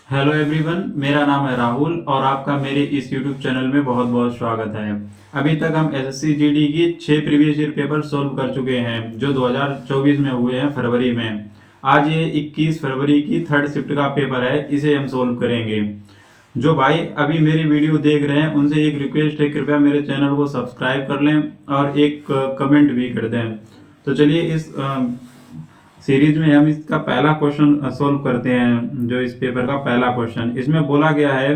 Hello everyone, मेरा नाम है राहुल और आपका मेरे इस यूट्यूब चैनल में बहुत बहुत स्वागत है। अभी तक हम एसएससी जीडी की 6 प्रीवियस ईयर पेपर सोल्व कर चुके हैं जो 2024 में हुए हैं फरवरी में। आज ये 21 फरवरी की थर्ड शिफ्ट का पेपर है, इसे हम सोल्व करेंगे। जो भाई अभी मेरी वीडियो देख रहे हैं उनसे एक रिक्वेस्ट है, कृपया मेरे चैनल को सब्सक्राइब कर लें और एक कमेंट भी कर दें। तो चलिए इस सीरीज में हम इसका पहला क्वेश्चन सोल्व करते हैं। जो इस पेपर का पहला क्वेश्चन, इसमें बोला गया है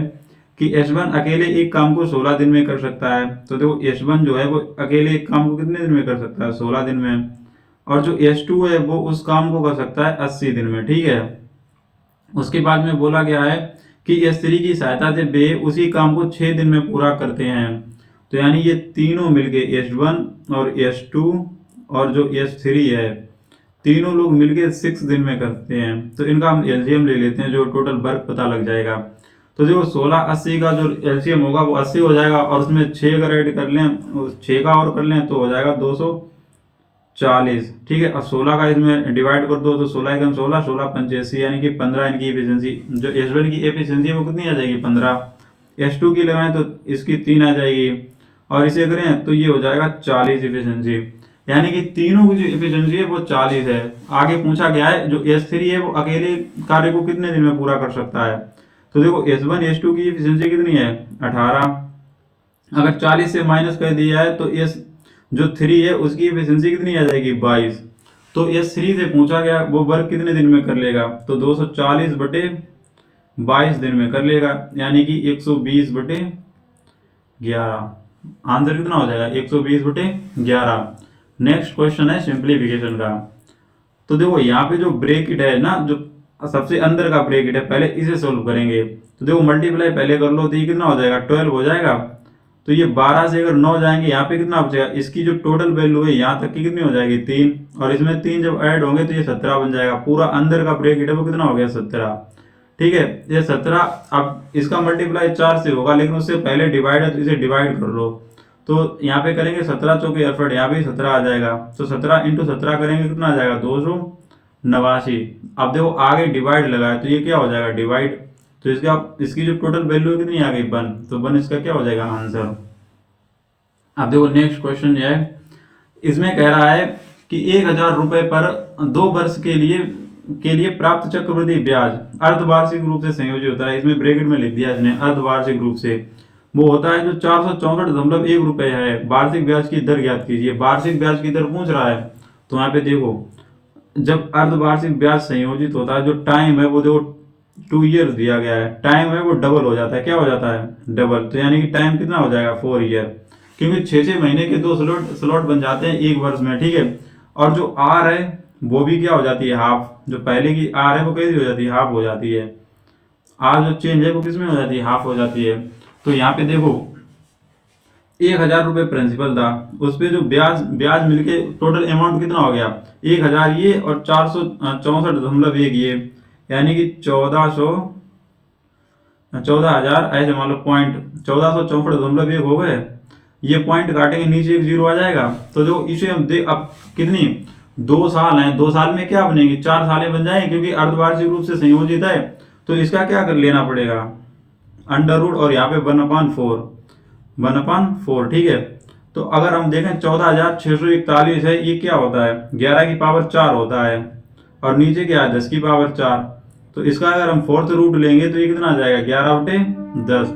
कि H1 अकेले एक काम को 16 दिन में कर सकता है। तो देखो H1 जो है वो अकेले एक काम को कितने दिन में कर सकता है? 16 दिन में। और जो H2 है वो उस काम को कर सकता है 80 दिन में। ठीक है। उसके बाद में बोला गया है कि S3 की सहायता से वे उसी काम को 6 दिन में पूरा करते हैं। तो यानी ये तीनों मिलके H1 और H2 और जो S3 है, तीनों लोग मिलके 6 दिन में करते हैं। तो इनका हम एलसीएम ले लेते हैं, जो टोटल वर्क पता लग जाएगा। तो जो 16 80 का जो एलसीएम होगा वो 80 हो जाएगा, और उसमें 6 अगर ऐड कर लें, 6 का और कर लें तो हो जाएगा 240। ठीक है। और 16 का इसमें डिवाइड कर दो तो 16 एकम 16, 16 85, यानी कि 15 इनकी एफिशिएंसी। जो S1 की एफिशिएंसी है वो कितनी आ जाएगी? 15। S2 की लगाएं तो इसकी 3 आ जाएगी, और इसे करें तो ये हो जाएगा 40 एफिशिएंसी। यानी कि तीनों की जो एफिशिएंसी है वो 40 है। आगे पूछा गया है जो S3 है वो अकेले कार्य को कितने दिन में पूरा कर सकता है। तो देखो S1 S2 की एफिशिएंसी कितनी है? 18। अगर 40 से माइनस कर दिया है तो S जो 3 है उसकी एफिशिएंसी कितनी आ जाएगी? 22। तो S3 से पूछा गया वो वर्क कितने दिन में कर लेगा? तो 240 बटे 22 दिन में कर लेगा, यानी कि 120 बटे 11। आंसर कितना हो जाएगा? 120 बटे 11। नेक्स्ट क्वेश्चन है सिंप्लीफिकेशन का। तो देखो यहाँ पे जो ब्रैकेट है ना, जो सबसे अंदर का ब्रैकेट है, पहले इसे सोल्व करेंगे। तो देखो मल्टीप्लाई पहले कर लो तो ये कितना हो जाएगा? 12 हो जाएगा। तो ये 12 से अगर 9 जाएंगे यहाँ पे कितना बचेगा? इसकी जो टोटल वैल्यू है यहाँ तक की कितनी हो जाएगी? 3। और इसमें 3 जब ऐड होंगे तो ये 17 बन जाएगा। पूरा अंदर का ब्रैकेट है वो कितना हो गया? 17। ठीक है। ये 17। अब इसका मल्टीप्लाई 4 से होगा, लेकिन उससे पहले डिवाइड है तो इसे डिवाइड कर लो। तो यहाँ पे करेंगे 17 चौके 68, यहाँ भी 17 आ जाएगा। तो 17 इंटू 17 करेंगे कितना आ जाएगा? 289। अब देखो आगे डिवाइड लगा है तो ये क्या हो जाएगा? डिवाइड। तो इसका इसकी जो टोटल वैल्यू कितनी आ गई? 1। तो 1 इसका क्या हो जाएगा? आंसर। अब देखो नेक्स्ट क्वेश्चन ये है। इसमें कह रहा है कि 1000 रुपए पर 2 वर्ष के लिए प्राप्त चक्रवृद्धि ब्याज अर्धवार्षिक रूप से संयोजित होता है। इसमें ब्रैकेट में लिख दिया इसने अर्धवार्षिक रूप से। वो होता है जो 464.1 रुपए है। वार्षिक ब्याज की दर ज्ञात कीजिए। वार्षिक ब्याज की दर पूछ रहा है। तो यहाँ पे देखो, जब अर्धवार्षिक ब्याज संयोजित होता है, जो टाइम है वो देखो 2 ईयर दिया गया है, टाइम है वो डबल हो जाता है। क्या हो जाता है? डबल। तो यानी कि टाइम कितना हो जाएगा? 4 ईयर। क्योंकि 6 6 महीने के 2 स्लॉट बन जाते हैं एक वर्ष में। ठीक है। और जो आर है वो भी क्या हो जाती है? हाफ। जो पहले की आर है वो कैसी हो जाती है? हाफ हो जाती है। आर जो चेंज है वो किसमें हो जाती है? हाफ हो जाती है। तो यहाँ पे देखो 1000 रुपये प्रिंसिपल था, उस पे जो ब्याज ब्याज मिलके टोटल अमाउंट कितना हो गया? 1000 ये और 464.1 ये, यानी कि 14,000 ऐसे मान लो पॉइंट 1464.1 हो गए। ये पॉइंट काटेंगे नीचे एक जीरो आ जाएगा। तो जो इसे हम देख अब कितनी 2 साल हैं, 2 साल में क्या बनेगी? 4 सालें बन जाएंगी, क्योंकि अर्धवार्षिक रूप से संयोजित है। तो इसका क्या कर लेना पड़ेगा? अंडर रूट, और यहाँ पे 1/4, 1/4। ठीक है। तो अगर हम देखें 14,641 है, ये क्या होता है? 11 की पावर 4 होता है, और नीचे क्या है? 10 की पावर 4। तो इसका अगर हम फोर्थ रूट लेंगे तो ये कितना आ जाएगा? 11/10।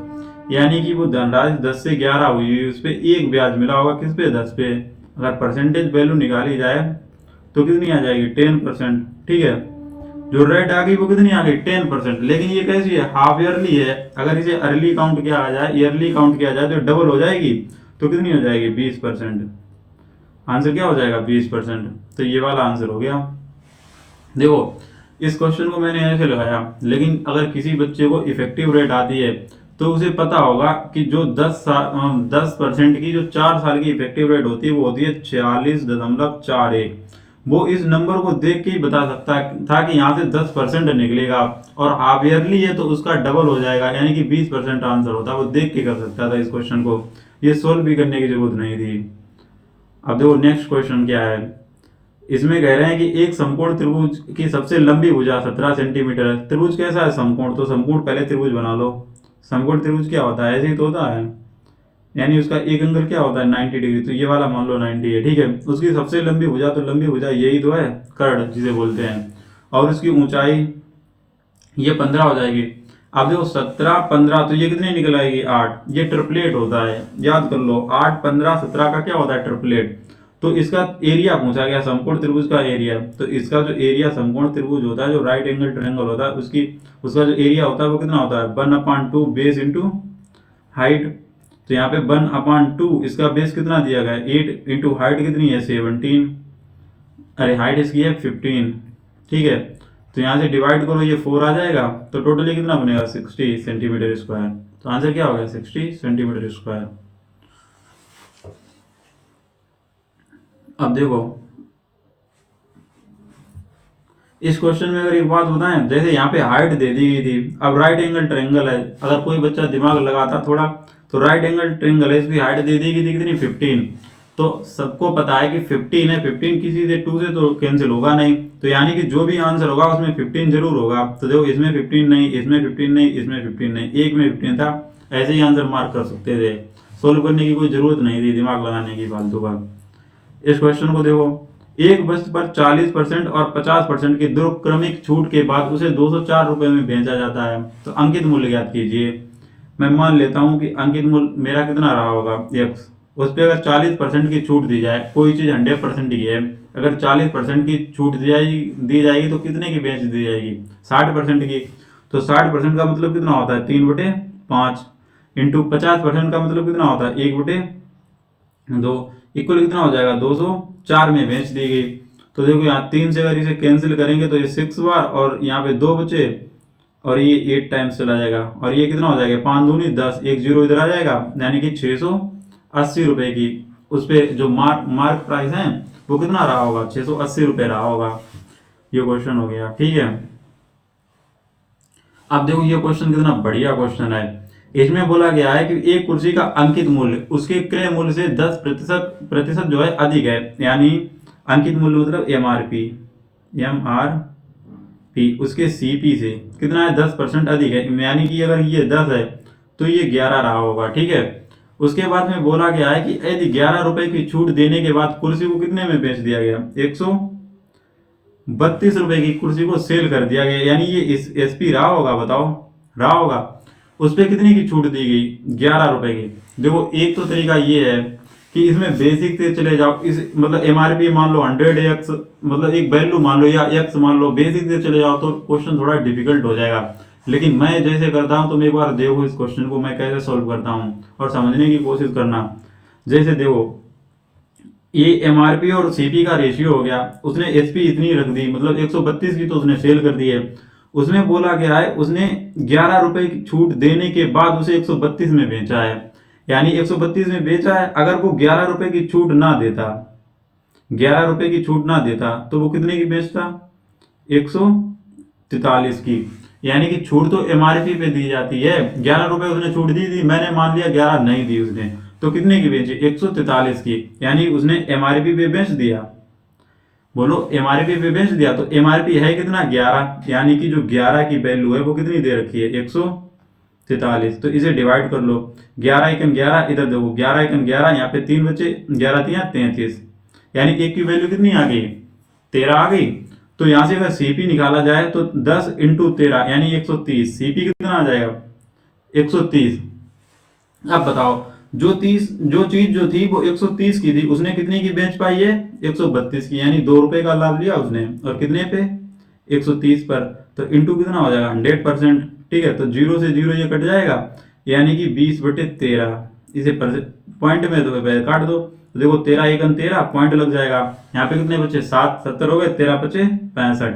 यानी कि वो धनराशि 10 से 11 हुई, उस पर एक ब्याज मिला होगा। किस पे? 10 पे। अगर परसेंटेज वैल्यू निकाली जाए तो कितनी आ जाएगी? 10%। ठीक है। जो रेट आ गई वो कितनी आ गई? 10%। लेकिन ये कैसी है? हाफ ईयरली है। अगर इसे अर्ली काउंट किया जाए, ईयरली काउंट किया जाए तो डबल हो जाएगी। तो कितनी हो जाएगी? 20%। आंसर क्या हो जाएगा? 20%। तो ये वाला आंसर हो गया। देखो इस क्वेश्चन को मैंने ऐसे लगाया, लेकिन अगर किसी बच्चे को इफेक्टिव रेट आती है तो उसे पता होगा कि जो 10% की जो 4 साल की इफेक्टिव रेट होती है वो होती है 46.41। वो इस नंबर को देख के ही बता सकता था कि यहाँ से 10% निकलेगा, और हाफ ईयरली है तो उसका डबल हो जाएगा, यानी कि 20% आंसर होता है। वो देख के कर सकता था इस क्वेश्चन को, ये सोल्व भी करने की जरूरत नहीं थी। अब देखो नेक्स्ट क्वेश्चन क्या है। इसमें कह रहे हैं कि एक समकोण त्रिभुज की सबसे लंबी भुजा 17 सेंटीमीटर है। त्रिभुज कैसा है? समकोण। तो समकोण पहले त्रिभुज बना लो। समकोण त्रिभुज क्या होता है? ऐसे ही तो होता है, यानी उसका एक एंगल क्या होता है? 90 डिग्री। तो ये वाला मान लो 90 है, ठीक है। उसकी सबसे लंबी भुजा, तो लंबी भुजा यही तो है, कर्ण जिसे बोलते हैं। और उसकी ऊंचाई ये 15 हो जाएगी। अब देखो 17 15, तो ये कितनी निकल आएगी? 8। ये ट्रिपलेट होता है, याद कर लो। 8 15 17 का क्या होता है? ट्रिपलेट। तो इसका एरिया पूछा गया, समकोण त्रिभुज का एरिया। तो इसका जो एरिया समकोण त्रिभुज होता है, जो राइट एंगल ट्रायंगल होता है, उसकी उसका जो एरिया होता है वो कितना होता है? 1/2 बेस इंटू हाइट। तो यहाँ पे 1/2, इसका बेस कितना दिया गया है? 8 इंटू हाइट कितनी है? 17। अरे हाइट इसकी है 15, ठीक है। तो यहाँ से डिवाइड करो, ये 4 आ जाएगा। तो टोटली कितना बनेगा? 60 सेंटीमीटर स्क्वायर। तो आंसर क्या हो गया? 60 सेंटीमीटर स्क्वायर। अब देखो इस क्वेश्चन में अगर एक बात बताएं, जैसे यहाँ पे हाइट दे दी गई थी, अब राइट एंगल ट्रायंगल है, अगर कोई बच्चा दिमाग लगाता थोड़ा, तो राइट एंगल ट्रायंगल है, इसकी हाइट दे दी गई थी कितनी? 15। तो सबको पता है कि 15 है, 15 किसी से 2 से तो कैंसिल होगा नहीं, तो यानी कि जो भी आंसर होगा उसमें 15 जरूर होगा। तो देखो इसमें 15 नहीं, इसमें 15 नहीं, इसमें 15 नहीं, एक में 15 था। ऐसे ही आंसर मार्क कर सकते थे, सोल्व करने की कोई जरूरत नहीं थी दिमाग लगाने की फालतू का। इस क्वेश्चन को देखो, एक वस्तु पर 40% और 50% की दो क्रमिक छूट के बाद उसे 204 रुपए में बेचा जाता है, तो अंकित मूल्य ज्ञात कीजिए। मैं मान लेता हूं कि अंकित मूल्य मेरा कितना रहा होगा? x। उस पर अगर 40% की छूट दी जाए, कोई चीज 100% की है, अगर 40% की छूट दी जाएगी तो कितने की बेच दी जाएगी? 60% की। तो 60% का मतलब कितना होता है? 3/5 इंटू 50% का मतलब कितना होता है? 1/2 इक्वल कितना हो जाएगा? 204 में बेच दी गई। तो देखो यहाँ 3 से अगर इसे कैंसिल करेंगे तो ये 6 बार, और यहाँ पे 2 बचे, और ये 8 टाइम्स चला जाएगा, और ये कितना हो जाएगा? 5 दूनी 10, एक जीरो इधर आ जाएगा, यानी कि 680 रुपए की उस पे जो मार्क प्राइस है वो कितना रहा होगा? 680 रुपए रहा होगा। ये क्वेश्चन हो गया, ठीक है। अब देखो ये क्वेश्चन कितना बढ़िया क्वेश्चन है। इसमें बोला गया है कि एक कुर्सी का अंकित मूल्य उसके क्रय मूल्य से 10% प्रतिशत जो है अधिक है, यानी अंकित मूल्य मतलब एम आर पी उसके सीपी से कितना है? 10% अधिक है, यानी कि अगर ये 10 है तो ये 11 रहा होगा, ठीक है। उसके बाद में बोला गया है कि यदि 11 रुपए की छूट देने के बाद कुर्सी को कितने में बेच दिया गया? 132 रुपए की कुर्सी को सेल कर दिया गया, यानी ये एसपी रहा होगा, बताओ रहा होगा। उस पे कितने की छूट दी गई? 11 रुपए की। देखो एक तो तरीका ये है कि इसमें बेसिक से चले जाओ, इस मतलब एमआरपी मान लो 100x, मतलब एक वैल्यू मान लो या x मान लो, बेसिक से चले जाओ तो क्वेश्चन थोड़ा डिफिकल्ट हो जाएगा। लेकिन मैं जैसे करता हूं, तुम एक बार देखो इस क्वेश्चन को मैं कैसे सॉल्व करता हूं और समझने की कोशिश करना। जैसे देखो ये एमआरपी और सीपी का रेशियो हो गया, उसने एसपी इतनी रख दी, मतलब 132 की तो उसने सेल कर दी है। उसमें बोला गया है उसने 11 रुपए की छूट देने के बाद उसे 132 में बेचा है, यानी 132 में बेचा है। अगर वो 11 रुपए की छूट ना देता, 11 रुपए की छूट ना देता तो वो कितने की बेचता? 143 की। यानी कि छूट तो एमआरपी पे दी जाती है, 11 रुपए उसने छूट दी थी, मैंने मान लिया 11 नहीं दी उसने, तो कितने की बेची? 143 की, यानी उसने एमआरपी पे बेच दिया। बोलो एमआरपी पे बेच दिया, तो एमआरपी है कितना? 11, यानी कि जो 11 की वैल्यू है वो कितनी दे रखी है? 143। तो इसे डिवाइड कर लो, 11 एकन 11, इधर देखो 11 एकन 11, यहाँ पे 3 बचे, 11 तिया 33, यानी एक की वैल्यू कितनी आ गई? 13 आ गई। तो यहां से अगर सीपी निकाला जाए तो 10 इंटू 13 यानी 130, सीपी कितना आ जाएगा? 130। अब बताओ जो चीज जो थी वो 130 की थी, उसने कितने की बेच पाई है? 132 की, यानी 2 रुपए का लाभ लिया उसने, और कितने पे? 130 पर। तो इंटू कितना हो जाएगा? 100%, ठीक है। तो जीरो से जीरो ये कट जाएगा, यानी कि 20/13, इसे पॉइंट में दो काट दो। तो देखो 13 एकन 13 पॉइंट लग जाएगा। यहाँ पे कितने बचे? 7 70 हो गए, 13 बचे 65।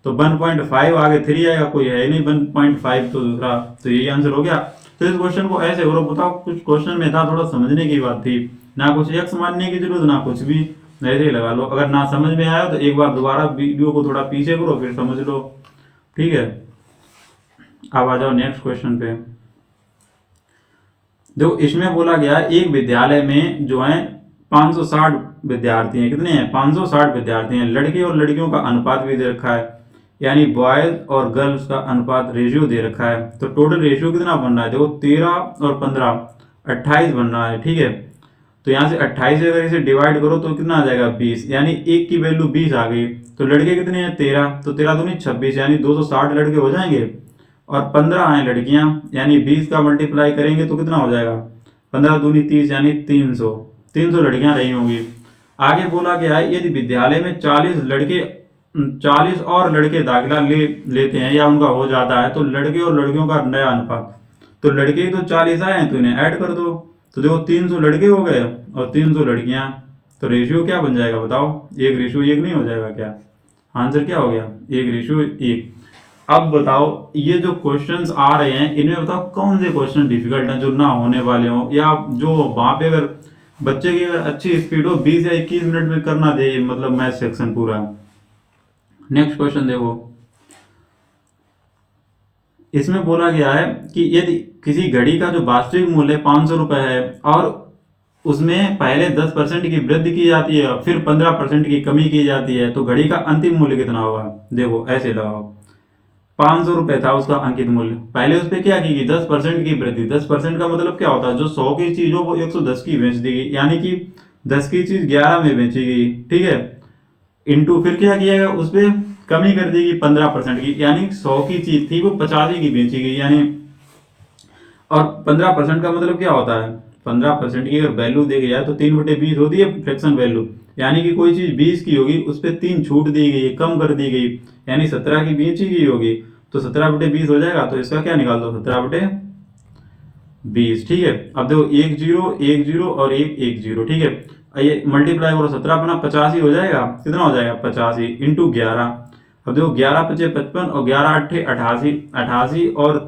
तो 1.5 आगे 3 आएगा, कोई है ही नहीं 1.5, तो दूसरा, तो यही आंसर हो गया। तो इस क्वेश्चन को ऐसे करो, बताओ कुछ क्वेश्चन में था थोड़ा समझने की बात थी, ना कुछ एक्स मानने की जरूरत ना कुछ भी, ऐसे ही लगा लो। अगर ना समझ में आया तो एक बार दोबारा वीडियो को थोड़ा पीछे करो फिर समझ लो, ठीक है। अब आ जाओ नेक्स्ट क्वेश्चन पे। देखो इसमें बोला गया एक विद्यालय में जो है 560 विद्यार्थी हैं। कितने हैं? 560 विद्यार्थी हैं। लड़के और लड़कियों का अनुपात भी दे रखा है, यानी बॉयज और गर्ल्स का अनुपात रेशियो दे रखा है। तो टोटल रेशियो कितना बन रहा है? देखो 13 और 15 28 बन रहा है। ठीक है, तो यहाँ से 28 से अगर इसे डिवाइड करो तो कितना आ जाएगा? 20, यानी एक की वैल्यू 20 आ गई। तो लड़के कितने हैं? 13, तो 13 दूनी 26, यानी 260 लड़के हो जाएंगे और 15 हैं लड़कियां, यानी 20 का मल्टीप्लाई करेंगे तो कितना हो जाएगा? 15 दूनी 30, यानी 300 लड़कियां रही होंगी। आगे बोला गया है यदि विद्यालय में 40 और लड़के दाखिला लेते हैं या उनका हो जाता है तो लड़के और लड़कियों का नया अनुपात, तो लड़के ही तो 40 आए हैं तो इन्हें ऐड कर दो। तो देखो 300 लड़के हो गए और 300 लड़कियां, तो रेशियो क्या बन जाएगा बताओ? 1:1 नहीं हो जाएगा क्या? आंसर क्या हो गया? 1:1। अब बताओ ये जो क्वेश्चंस आ रहे हैं इनमें बताओ कौन से क्वेश्चन डिफिकल्ट हैं जो ना होने वाले हो, या जो वहां पे अगर बच्चे की अगर अच्छी स्पीड हो 20 या 21 मिनट में करना दे, मतलब मैथ सेक्शन पूरा। नेक्स्ट क्वेश्चन देखो, इसमें बोला गया है कि यदि किसी घड़ी का जो वास्तविक मूल्य 500 रुपए है और उसमें पहले 10% की वृद्धि की जाती है फिर 15% की कमी की जाती है, तो घड़ी का अंतिम मूल्य कितना होगा? देखो ऐसे लगाओ, 500 रुपए था उसका अंकित मूल्य, पहले उस पर क्या की गई? 10% की वृद्धि। 10% का मतलब क्या होता है? जो 100 की चीज हो वो 110 की बेच दी गई, यानी कि 10 की चीज 11 में बेची गई। ठीक है, इंटू फिर क्या किया गया? उस पर कमी कर दी गई 15% की, यानी 100 की चीज थी वो 85 की बेची गई, यानी और 15% का मतलब क्या होता है? 15% की अगर वैल्यू देखी जाए तो 3/20 होती है फ्रैक्शन वैल्यू, यानी कि कोई चीज 20 की होगी उस पर 3 छूट दी गई, कम कर दी गई, यानी 17 की बेची गई होगी तो 17/20 हो जाएगा। तो इसका क्या निकाल दो? 17/20। ठीक है, अब देखो 1 0 1 0 और 1 1 0। ठीक है, ये मल्टीप्लाई करो 17 अपना 85 हो जाएगा। कितना हो जाएगा? 85 इंटू 11। अब देखो 11 5 55 और 11 8 88, 88 और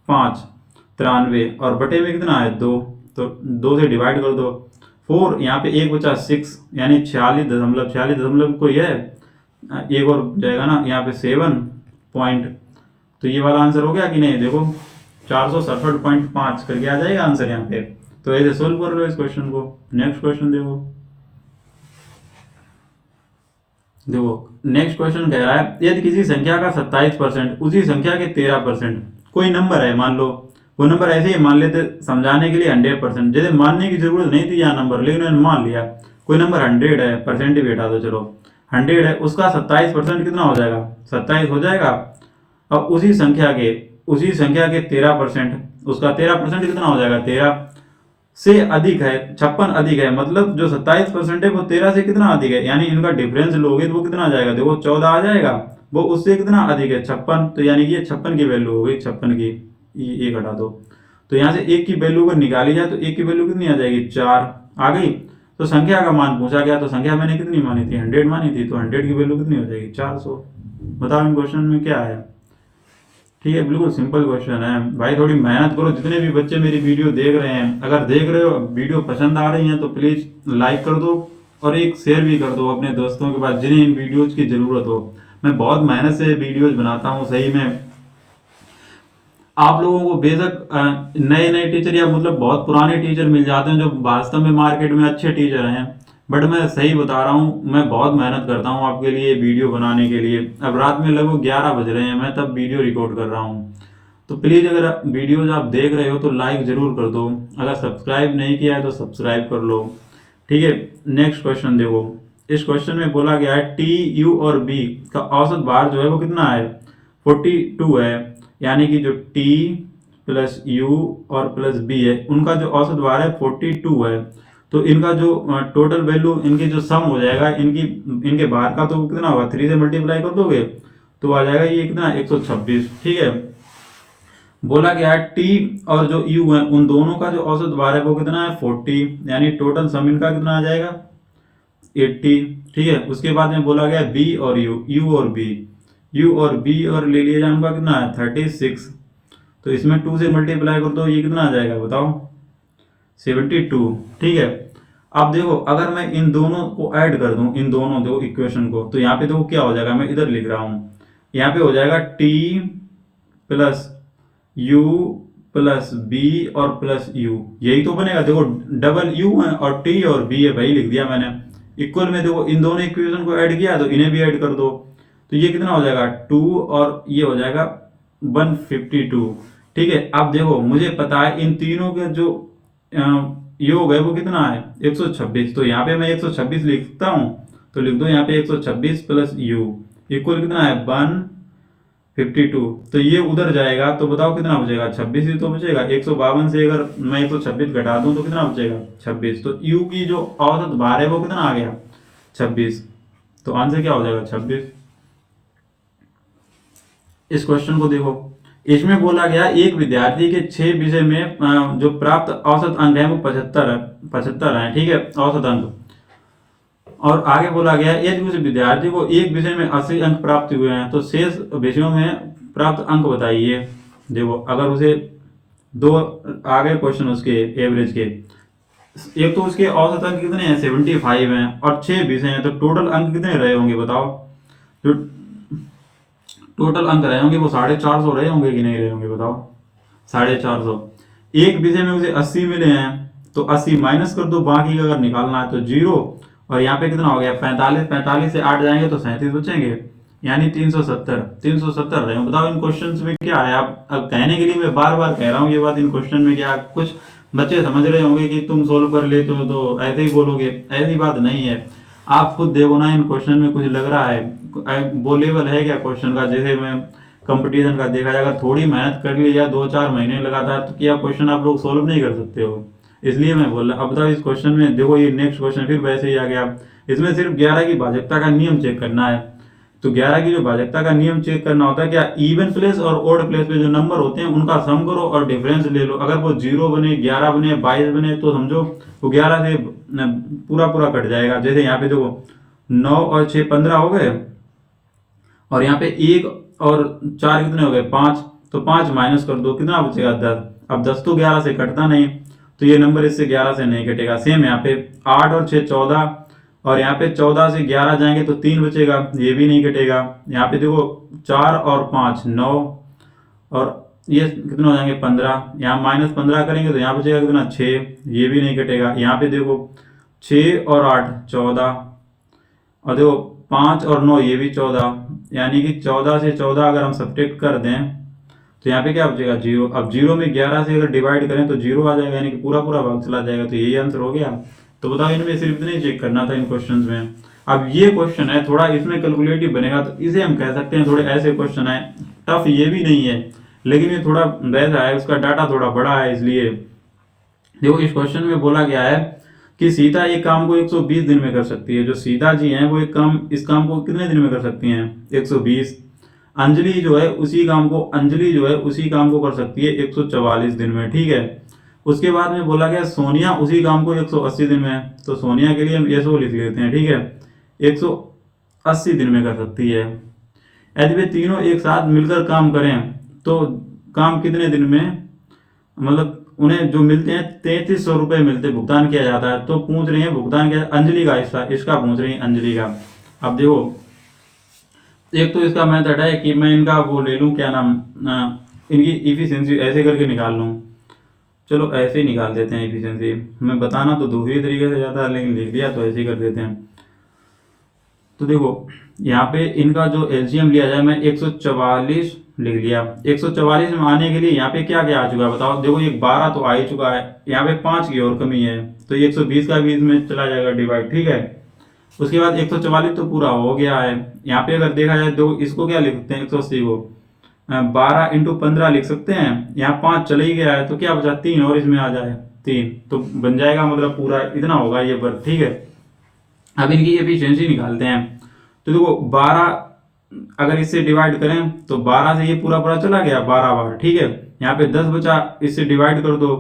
5 93 और बटे में कितना है? 2, तो 2 से डिवाइड कर दो। 4 यहाँ पे 1 बचा 6, यानी 46 दशमलव कोई है एक और जाएगा ना यहाँ पे 7 पॉइंट, तो ये वाला आंसर हो गया कि नहीं? देखो 467.5 करके आ जाएगा आंसर यहाँ पे। तो ऐसे सोल्व कर लो इस क्वेश्चन को। नेक्स्ट क्वेश्चन देखो, नेक्स्ट क्वेश्चन कह रहा है यदि किसी संख्या का 27% उसी संख्या के 13%, कोई नंबर है मान लो, वो नंबर ऐसे ही मान लेते समझाने के लिए 100%, जैसे मानने की जरूरत नहीं थी यहाँ नंबर, लेकिन उन्होंने मान लिया। कोई नंबर 100 है, परसेंट भी हटा दो, चलो 100 है, उसका 27% कितना हो जाएगा? 27 हो जाएगा। और उसी संख्या के 13%, उसका 13% कितना हो जाएगा? 13 से अधिक है, 56 अधिक है, मतलब जो 27% है वो 13 से कितना अधिक है, यानी इनका डिफरेंस लोगे तो वो कितना आ जाएगा? देखो 14 आ जाएगा, वो उससे कितना अधिक है? 56, तो यानी कि ये 56 की वैल्यू हो गई, 56 की, ये एक हटा दो। तो यहाँ से एक की वैल्यू अगर निकाली जाए तो एक की वैल्यू कितनी आ जाएगी? 4 आ गई। तो संख्या का मान पूछा गया, तो संख्या मैंने कितनी मानी थी? 100 मानी थी, तो 100 की वैल्यू कितनी हो जाएगी? 400। बताओ इन क्वेश्चन में क्या है? ठीक है, बिल्कुल सिंपल क्वेश्चन है भाई, थोड़ी मेहनत करो। जितने भी बच्चे मेरी वीडियो देख रहे हैं, अगर देख रहे हो वीडियो पसंद आ रही है तो प्लीज लाइक कर दो और एक शेयर भी कर दो अपने दोस्तों के पास जिन्हें इन वीडियोज की जरूरत हो। मैं बहुत मेहनत से वीडियोज बनाता हूँ सही में। आप लोगों को बेशक नए नए टीचर या मतलब बहुत पुराने टीचर मिल जाते हैं जो वास्तव में मार्केट में अच्छे टीचर हैं, बट मैं सही बता रहा हूँ, मैं बहुत मेहनत करता हूँ आपके लिए वीडियो बनाने के लिए। अब रात में लगभग 11 बज रहे हैं, मैं तब वीडियो रिकॉर्ड कर रहा हूँ। तो प्लीज़ अगर वीडियोज आप देख रहे हो तो लाइक ज़रूर कर दो, अगर सब्सक्राइब नहीं किया है तो सब्सक्राइब कर लो। ठीक है, नेक्स्ट क्वेश्चन देखो। इस क्वेश्चन में बोला गया है टी यू और बी का औसत भार जो है वो कितना है? 42 है, यानी कि जो टी प्लस यू और प्लस बी है उनका जो औसत भार है 42 है। तो इनका जो टोटल वैल्यू, इनकी जो सम हो जाएगा इनके भार का, तो कितना होगा? 3 से मल्टीप्लाई कर दोगे तो आ जाएगा ये कितना? 126। ठीक है, बोला गया है टी और जो यू है उन दोनों का जो औसत भार है वो कितना है? 40, यानी टोटल सम इनका कितना आ जाएगा? 80। ठीक है, उसके बाद में बोला गया बी और यू और बी और ले लिया जाए उनका कितना है? 36। तो इसमें 2 से मल्टीप्लाई कर दो, ये कितना आ जाएगा बताओ? 72। ठीक है, अब देखो अगर मैं इन दोनों को ऐड कर दूं, इन दोनों दो इक्वेशन को, तो यहाँ पे देखो क्या हो जाएगा, मैं इधर लिख रहा हूं, यहाँ पे हो जाएगा t plus u plus b और प्लस यू, यही तो बनेगा। देखो डबल यू है और टी और बी है, भाई लिख दिया मैंने। इक्वल में देखो इन दोनों इक्वेशन को ऐड किया तो इन्हें भी ऐड कर दो, तो ये कितना हो जाएगा 2 और ये हो जाएगा 152। ठीक है, अब देखो मुझे पता है इन तीनों के जो योग है वो कितना है 126, तो यहाँ पे मैं 126 लिखता हूँ, तो लिख दो यहाँ पे 126 प्लस यू इक्वल कितना है 152। तो ये उधर जाएगा तो बताओ कितना बचेगा 26 ही तो बचेगा। 152 से अगर मैं 126 घटा दूं तो कितना बचेगा 26। तो यू की जो औसत भार है वो कितना आ गया 26, तो आंसर क्या हो जाएगा 26। इस क्वेश्चन को देखो, इसमें बोला गया एक विद्यार्थी के 6 विषय में जो प्राप्त औसत अंक है वो 75 है। ठीक है, औसत अंक। और आगे बोला गया यदि उस विद्यार्थी को एक विषय में 80 अंक प्राप्त हुए हैं तो शेष विषयों में प्राप्त अंक बताइए। देखो अगर उसे दो आगे क्वेश्चन उसके एवरेज के, एक तो उसके औसत अंक कितने हैं 75 हैं और 6 विषय हैं, तो टोटल अंक कितने रहे होंगे बताओ। जो टोटल अंक रहे होंगे वो 450 रहे होंगे कि नहीं रहे होंगे बताओ। 450। एक विषय में उसे 80 मिले हैं तो 80 माइनस कर दो, बाकी का अगर निकालना है तो 0, और यहाँ पे कितना हो गया 45 से 8 जाएंगे तो 37 बचेंगे, यानी 370 रहे हो। बताओ इन क्वेश्चंस में क्या है। आप अब कहने के लिए मैं बार बार कह रहा हूँ ये बात, इन क्वेश्चन में क्या कुछ बच्चे समझ रहे होंगे कि तुम सोल्व कर लेते हो तो ऐसे ही बोलोगे, ऐसी बात नहीं है। आप खुद देखो ना इन क्वेश्चन में कुछ लग रहा है वो लेवल है क्या क्वेश्चन का, जैसे मैं कंपटीशन का देखा जाए अगर थोड़ी मेहनत कर ली या 2-4 महीने लगातार तो क्या क्वेश्चन आप लोग सोल्व नहीं कर सकते हो। इसलिए मैं बोल रहा। अब बताओ इस क्वेश्चन में देखो, ये नेक्स्ट क्वेश्चन फिर वैसे ही आ गया। इसमें सिर्फ 11 की भाजकता का नियम चेक करना है। तो 11 की जो भाजकता का नियम चेक करना होता है, क्या इवन प्लेस और ओड प्लेस पे जो नंबर होते हैं उनका सम करो और डिफरेंस ले लो। अगर वो 0 बने, 11 बने, 22 बने तो समझो वो 11 से पूरा पूरा कट जाएगा। जैसे यहाँ पे देखो 9 और 6 15 हो गए, और यहाँ पे 1 और 4 कितने हो गए 5, तो 5 माइनस कर दो कितना बचेगा 10। अब 10 तो 11 से कटता नहीं, तो ये नंबर इससे 11 से नहीं कटेगा। सेम यहाँ पे 8 और 6 14, और यहाँ पे 14 से 11 जाएंगे तो 3 बचेगा, ये भी नहीं कटेगा। यहाँ पे देखो 4 और 5 9, और ये कितने हो जाएंगे 15, यहाँ माइनस 15 करेंगे तो यहाँ बचेगा कितना 6, ये भी नहीं कटेगा। यहाँ पे देखो 6 और 8 14, और देखो 5 और 9 ये भी 14, यानी कि 14 से 14 अगर हम सब्ट्रैक्ट कर दें तो यहाँ पे क्या बचेगा 0। अब 0 में 11 से अगर डिवाइड करें तो 0 आ जाएगा, यानी कि पूरा पूरा भाग चला जाएगा, तो यही आंसर हो गया। तो बताओ इनमें सिर्फ इतना ही चेक करना था इन क्वेश्चंस में। अब ये क्वेश्चन है थोड़ा इसमें कैलकुलेटिव बनेगा, तो इसे हम कह सकते हैं थोड़े ऐसे क्वेश्चन है, टफ ये भी नहीं है लेकिन ये थोड़ा वैसा है, उसका डाटा थोड़ा बड़ा है। इसलिए देखो इस क्वेश्चन में बोला गया है कि सीता एक काम को 120 दिन में कर सकती है। जो सीता जी हैं वो इस काम को कितने दिन में कर सकती हैं 120। अंजलि जो है उसी काम को कर सकती है 144 दिन में। ठीक है, उसके बाद में बोला गया सोनिया उसी काम को 180 दिन में, तो सोनिया के लिए हम ऐसो लिख लेते हैं। ठीक है, 180 दिन में कर सकती है। यदि वे तीनों एक साथ मिलकर काम करें तो काम कितने दिन में, मतलब उन्हें जो मिलते हैं 3300 रुपये मिलते भुगतान किया जाता है। तो पूछ रही है भुगतान किया अंजलि का हिस्सा, इसका पूछ रही है अंजलि का। अब देखो एक तो इसका मेथड है कि मैं इनका वो ले लूँ क्या नाम इनकी इफिशियंसी ऐसे करके निकाल लूँ। चलो ऐसे ही निकाल देते हैं इफिशियंसी, मैं बताना तो दूसरी तरीके से जाता है लेकिन लिख दिया तो ऐसे ही कर देते हैं। तो देखो यहाँ पे इनका जो एलसीएम लिया जाए, मैं 144 लिख लिया। 144 में आने के लिए यहाँ पे क्या क्या आ चुका है बताओ। देखो ये 12 तो आ ही चुका है, यहाँ पे 5 की और कमी है तो 120 का भी इसमें चला जाएगा डिवाइड। ठीक है, उसके बाद 144 तो पूरा हो गया है। यहाँ पे अगर देखा जाए तो इसको क्या लिख सकते हैं 180 को 12 इंटू 15 लिख सकते हैं। यहाँ 5 चला ही गया है तो क्या बचा 3, और इसमें आ जाए 3 तो बन जाएगा, मतलब पूरा इतना होगा ये वर्क। ठीक है, अब इनकी एफिशिएंसी निकालते हैं। तो देखो 12 अगर इससे डिवाइड करें तो 12 से ये पूरा पूरा चला गया 12 बार। ठीक है, यहाँ पे 10 बचा, इससे डिवाइड कर दो।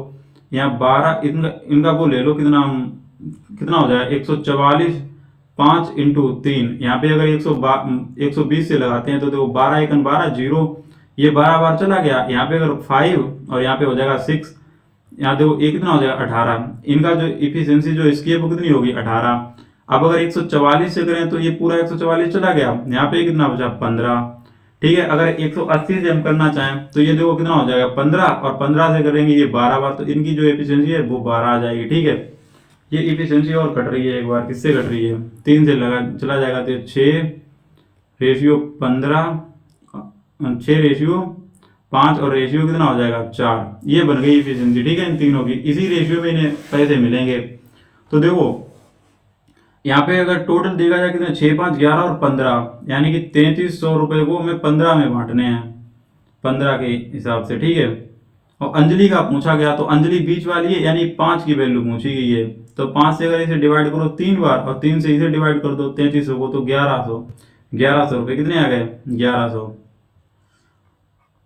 यहाँ 12 इनका वो ले लो कितना हो जाए 144 5 इंटू 3। यहाँ पे अगर 120 से लगाते हैं तो देखो 12 1 12 0, ये 12 बार चला गया। यहाँ पे अगर 5 और यहाँ पे हो जाएगा 6, यहाँ देखो ये कितना हो जाएगा 18। इनका जो इफिशियंसी जो इसकी है वो कितनी होगी 18। अब अगर 144 से करें तो ये पूरा 144 चला गया, यहाँ पे कितना बचा 15, ठीक है। अगर 180 से हम करना चाहें तो ये देखो कितना हो जाएगा 15, और 15 से करेंगे ये 12 बार, तो इनकी जो एफिशिएंसी है वो 12 आ जाएगी। ठीक है, ये एफिशिएंसी और कट रही है, एक बार किससे कट रही है, 3 से लगा चला जाएगा तो 6:15, 6:5 और रेशियो कितना हो जाएगा 4, ये बन गई एफिशिएंसी। ठीक है, इन तीनों की इसी रेशियो में इन्हें पैसे मिलेंगे। तो देखो यहाँ पे अगर टोटल देखा जाए कितने, 6, 5, 11 और 15, यानी कि 3300 रुपये को हमें 15 में बांटने हैं, 15 के हिसाब से। ठीक है, और अंजलि का पूछा गया तो अंजलि बीच वाली है, यानी 5 की वैल्यू पूछी गई है, तो 5 से अगर इसे डिवाइड करो 3 बार और 3 से इसे डिवाइड कर दो 3300 को, तो 1100 रुपये कितने आ गए 1100।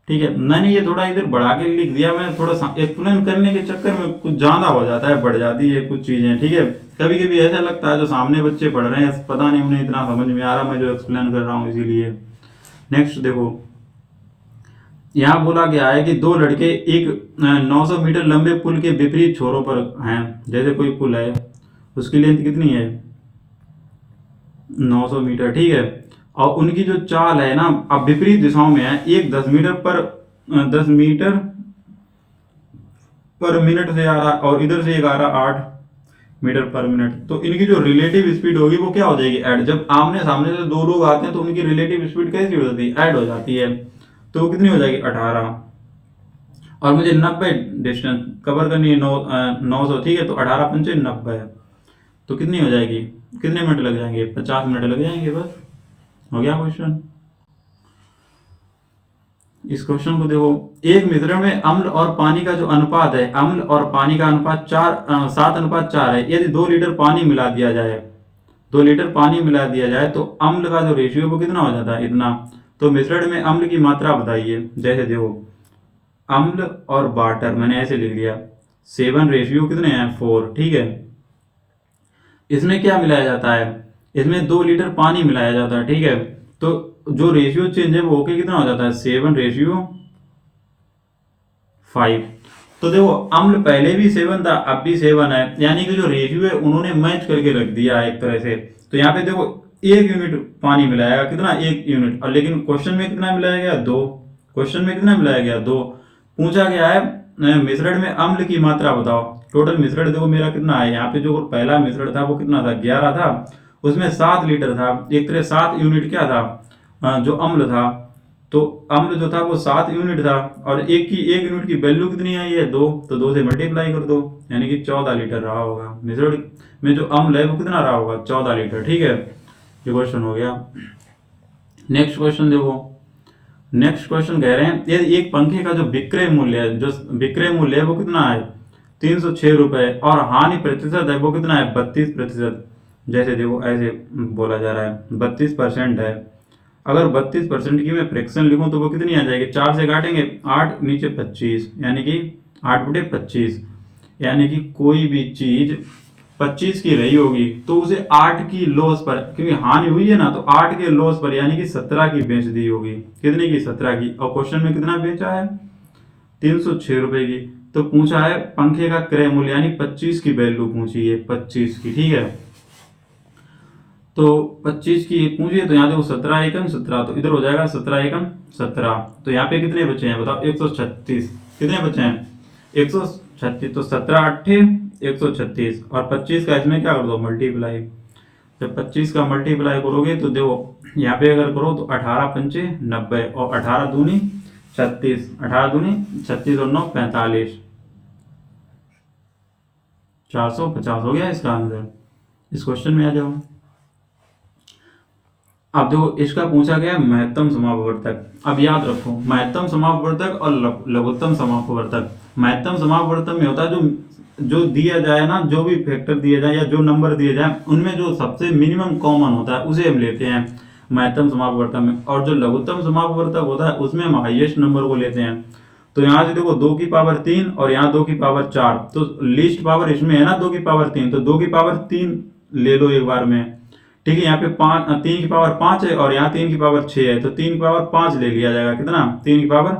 ठीक है, मैंने ये थोड़ा इधर बढ़ा के लिख दिया, मैं थोड़ा एक्सप्लेन करने के चक्कर में कुछ ज्यादा हो जाता है, बढ़ जाती है कुछ चीजें। ठीक है, कभी कभी ऐसा लगता है जो सामने बच्चे पढ़ रहे हैं पता नहीं उन्हें इतना समझ में आ रहा मैं जो एक्सप्लेन कर रहा हूँ, इसीलिए। नेक्स्ट देखो, यहाँ बोला गया है कि दो लड़के एक 900 मीटर लंबे पुल के विपरीत छोरों पर हैं। जैसे कोई पुल है, उसकी लेंथ कितनी है 900 मीटर। ठीक है, और उनकी जो चाल है ना, अब विपरीत दिशाओं में है, एक 10 मीटर पर मिनट से आ रहा और इधर से एक आ रहा 8 मीटर पर मिनट। तो इनकी जो रिलेटिव स्पीड होगी वो क्या हो जाएगी ऐड। जब आमने सामने से दो लोग आते हैं तो उनकी रिलेटिव स्पीड कैसी हो जाती है, ऐड हो जाती है। तो वो कितनी हो जाएगी 18, और मुझे 90 डिस्टेंस कवर करनी है, 900। ठीक है, तो 18×5 90, तो कितनी हो जाएगी, कितने मिनट लग जाएंगे, 50 मिनट लग जाएंगे, बस हो गया क्वेश्चन। इस क्वेश्चन को देखो, एक मिश्रण में अम्ल और पानी का जो अनुपात है, अम्ल और पानी का अनुपात 7:4 है। यदि 2 लीटर पानी मिला दिया जाए, 2 लीटर पानी मिला दिया जाए तो अम्ल का जो रेशियो वो कितना हो जाता है, इतना। तो मिश्रण में अम्ल की मात्रा बताइए। जैसे देखो अम्ल और वाटर मैंने ऐसे लिख दिया, 7 रेशियो कितने हैं 4। ठीक है, इसमें क्या मिलाया जाता है, इसमें 2 लीटर पानी मिलाया जाता है। ठीक है, तो जो रेशियो चेंज है वो होके कितना हो जाता है 7:5। तो देखो अम्ल पहले भी 7 था, अब भी 7 है, यानी कि जो रेशियो है उन्होंने मैच करके रख दिया है एक तरह से। तो यहाँ पे देखो 1 यूनिट पानी मिलाया, कितना 1 यूनिट, और लेकिन क्वेश्चन में कितना मिलाया गया 2, क्वेश्चन में कितना मिलाया गया 2। पूछा गया है मिश्रण में अम्ल की मात्रा बताओ। टोटल मिश्रण देखो मेरा कितना है, यहाँ पे जो पहला मिश्रण था वो कितना था 11 था, उसमें 7 लीटर था, एक तरह 7 यूनिट क्या था जो अम्ल था। तो अम्ल जो था वो 7 यूनिट था, और 1 यूनिट की वैल्यू कितनी आई है 2, तो 2 से मल्टीप्लाई कर दो, यानी कि 14 लीटर रहा होगा। मिश्रण में जो अम्ल है वो कितना रहा होगा 14 लीटर। ठीक है, ये क्वेश्चन हो गया। नेक्स्ट क्वेश्चन देखो, नेक्स्ट क्वेश्चन कह रहे हैं यदि एक पंखे का जो विक्रय मूल्य है, जो विक्रय मूल्य है वो कितना है 306 रुपए, और हानि प्रतिशत है वो कितना है 32%। जैसे देखो ऐसे बोला जा रहा है 32% है। अगर 32% की मैं फ्रैक्शन लिखूं तो वो कितनी आ जाएगी, 4 से काटेंगे 8, नीचे 25, यानी कि 8/25, यानी कि कोई भी चीज 25 की रही होगी तो उसे 8 की लॉस पर, क्योंकि हानि हुई है ना, तो 8 के लॉस पर यानी कि 17 की बेच दी होगी। कितने की 17 की, और क्वेश्चन में कितना बेचा है 306 रुपए की। तो पूछा है पंखे का क्रय मूल्य, यानी 25 की वैल्यू पूछी है 25 की। ठीक है, तो 25 की पूछी है, तो यहाँ देखो 17 एकम 17, तो इधर हो जाएगा 17 एकम 17। तो यहाँ पे कितने बचे हैं बताओ 136, कितने बचे हैं 136, तो 17 8 136, और 25 का इसमें क्या कर दो मल्टीप्लाई। जब 25 का मल्टीप्लाई करोगे तो देखो यहाँ पे अगर करो तो 18×5 90, और 18 दूनी 36, 18 दूनी 36 और 9 45, 450 हो गया इसका आंसर। इस क्वेश्चन में आ जाओ। अब देखो इसका पूछा गया महत्तम समापवर्तक। अब याद रखो महत्तम समापवर्तक और लघुत्तम समापवर्तक। महत्तम समापवर्तक में होता है जो दिया जाए ना, जो भी फैक्टर दिया जाए या जो नंबर दिए जाए उनमें जो सबसे मिनिमम कॉमन होता है उसे हम लेते हैं महत्तम समापवर्तक में, और जो लघुत्तम समापवर्तक होता है उसमें हम हाईएस्ट नंबर को लेते हैं। तो यहाँ से देखो 2 की पावर 3 और यहाँ 2 की पावर 4, तो लीस्ट पावर इसमें है ना 2 की पावर 3, तो 2 की पावर 3 ले लो एक बार में। ठीक है, यहाँ पे 3 की पावर 5 है और यहाँ 3 की पावर 6 है, तो 3 की पावर 5 ले लिया जाएगा, कितना 3 की पावर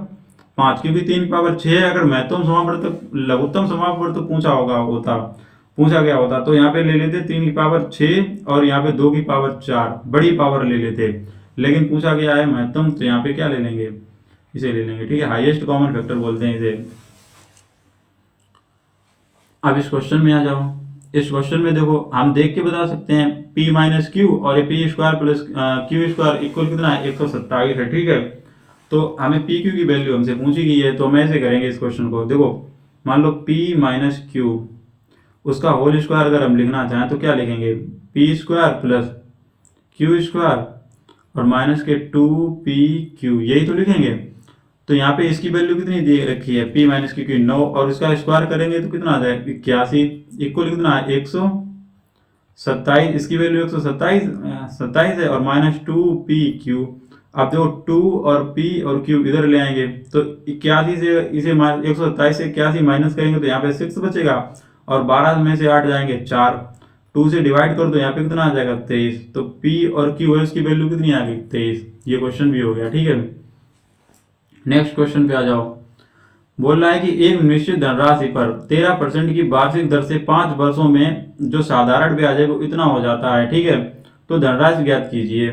5, क्योंकि 3 की पावर 6 है। अगर महत्तम समापवर्तक लघुत्तम समापवर्तक पूछा गया होता तो यहाँ पे ले लेते 3 की पावर 6 और यहाँ पे 2 की पावर 4 बड़ी पावर ले लेते। लेकिन पूछा गया है महत्तम, तो यहाँ पे क्या ले लेंगे, इसे ले लेंगे, ठीक है, हाईएस्ट कॉमन फैक्टर बोलते हैं इसे। अब इस क्वेश्चन में आ जाओ। इस क्वेश्चन में देखो हम देख के बता सकते हैं p माइनस क्यू और ये P square plus Q square equal कितना है, 127 है, ठीक है। तो हमें पी क्यू की वैल्यू हमसे पूछी गई है, तो हम ऐसे करेंगे इस क्वेश्चन को। देखो मान लो p माइनस क्यू, उसका होल स्क्वायर अगर हम लिखना चाहें तो क्या लिखेंगे, P square plus Q square और माइनस के 2pq, यही तो लिखेंगे। तो यहाँ पे इसकी वैल्यू कितनी दे रखी है, p माइनस क्यू की 9, और इसका स्क्वायर करेंगे तो कितना आ जाएगा 81, इक्वल कितना है 127, इसकी वैल्यू 127 है, और माइनस 2pq। अब देखो 2 और p और q इधर ले आएंगे तो 81 से इसे 127 से 81 माइनस करेंगे तो यहाँ पे 6 बचेगा, और 12 में से 8 जाएंगे 4, 2 से डिवाइड कर दो, यहाँ पे कितना आ जाएगा 23। तो p और q है उसकी वैल्यू कितनी आ गई 23। ये क्वेश्चन भी हो गया, ठीक है। नेक्स्ट क्वेश्चन पे आ जाओ। बोल रहा है कि एक निश्चित धनराशि पर 13% की वार्षिक दर से 5 वर्षों में जो साधारण ब्याज है वो इतना हो जाता है, ठीक है। तो धनराशि ज्ञात कीजिए।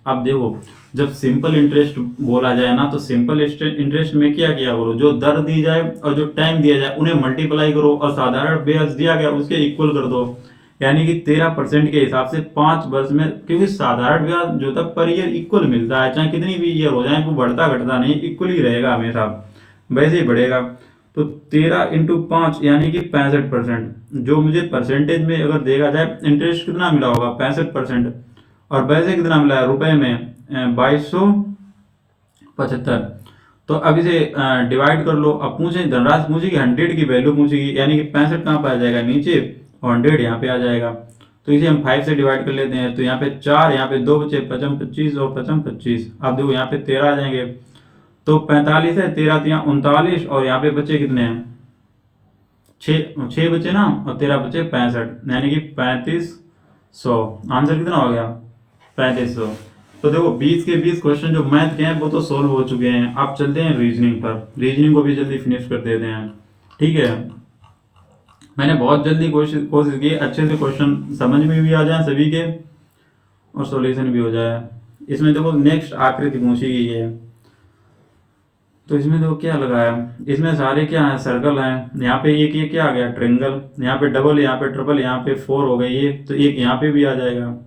अब देखो जब सिंपल इंटरेस्ट बोला जाए ना, तो सिंपल इंटरेस्ट में क्या किया करो, जो दर दी जाए और जो टाइम दिया जाए उन्हें मल्टीप्लाई करो, और साधारण ब्याज दिया गया उसके इक्वल कर दो। यानी कि 13% के हिसाब से 5 वर्ष में, क्योंकि साधारण ब्याज जो था पर ईयर इक्वल मिलता है, चाहे कितनी भी ईयर हो जाए वो बढ़ता घटता नहीं, इक्वल ही रहेगा हमेशा, वैसे ही बढ़ेगा। तो 13 इंटू 5 यानी कि 65%, जो मुझे परसेंटेज में अगर देखा जाए इंटरेस्ट कितना मिला होगा 65%, और वैसे कितना मिला है रुपए में 2275। तो अब इसे डिवाइड कर लो। अब पूछे धनराशि पूछेगी 100 की वैल्यू पूछेगी, यानी कि 65 कहाँ पर आ जाएगा नीचे और 100 यहाँ पे आ जाएगा। तो इसे हम 5 से डिवाइड कर लेते हैं, तो यहाँ पे 4, यहाँ पे 2 बचे, 55 25 और 55 25। अब देखो यहाँ पे 13 आ जाएंगे, तो 45 है, 13 3 39, और यहाँ पे बचे कितने हैं 6 बचे ना, और 13 बचे 65, यानी कि 3500। आंसर कितना हो गया 3500। तो देखो 20 के 20 क्वेश्चन जो मैथ के हैं वो तो सॉल्व हो चुके हैं। अब चलते हैं रीजनिंग पर, रीजनिंग को भी जल्दी फिनिश कर देते हैं, ठीक है। मैंने बहुत जल्दी कोशिश की अच्छे से क्वेश्चन समझ में भी आ जाए सभी के, और सॉल्यूशन भी हो जाए। इसमें देखो नेक्स्ट आकृति पूछी गई है, तो इसमें देखो क्या लगा है, इसमें सारे क्या है सर्कल हैं। यहाँ पे एक ये क्या आ गया ट्रेंगल, यहाँ पे डबल, यहाँ पे ट्रिपल, यहाँ पे 4 हो गई ये, तो एक यहाँ पे भी आ जाएगा।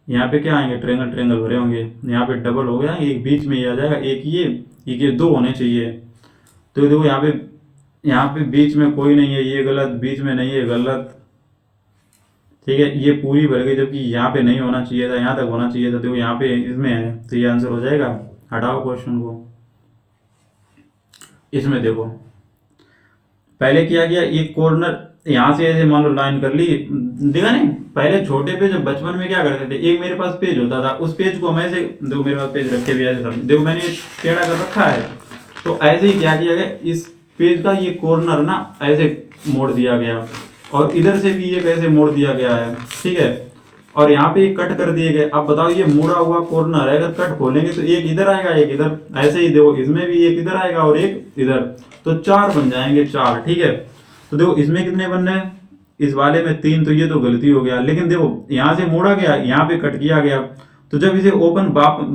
यहाँ पे क्या आएंगे ट्रेंगल ट्रेंगल भरे होंगे, यहाँ पे डबल हो गया, एक बीच में ये आ जाएगा, एक ये 2 होने चाहिए। तो देखो यहाँ पे बीच में कोई नहीं है, ये गलत, बीच में नहीं है गलत, ठीक है, ये पूरी भर गई, जबकि यहाँ पे नहीं होना चाहिए था, यहाँ तक होना चाहिए था। देखो यहाँ पे इसमें है, तो ये आंसर हो जाएगा। हटाओ क्वेश्चन को। इसमें देखो पहले किया गया, एक कॉर्नर यहाँ से ऐसे मान लो लाइन कर ली, देखा नहीं पहले छोटे पे जब बचपन में क्या करते थे, एक मेरे पास पेज होता था, उस पेज को मैं ऐसे, देखो मेरे पास पेज रखे हुए ऐसे, देखो मैंने टेढ़ा कर रखा है, तो ऐसे ही क्या किया गया, इस पेज का ये कॉर्नर ना ऐसे मोड़ दिया गया, और इधर से भी ये कैसे मोड़ दिया गया है, ठीक है, और यहाँ पे कट कर दिए गए। अब बताओ ये मुड़ा हुआ कॉर्नर है, अगर कट खोलेंगे तो एक इधर आएगा एक इधर, ऐसे ही देखो इसमें भी एक इधर आएगा और एक इधर, तो 4 बन जाएंगे 4, ठीक है। तो देखो इसमें कितने बनने हैं, इस वाले में 3, तो ये तो गलती हो गया, लेकिन देखो यहाँ से मोड़ा गया, यहाँ पे कट किया गया, तो जब इसे ओपन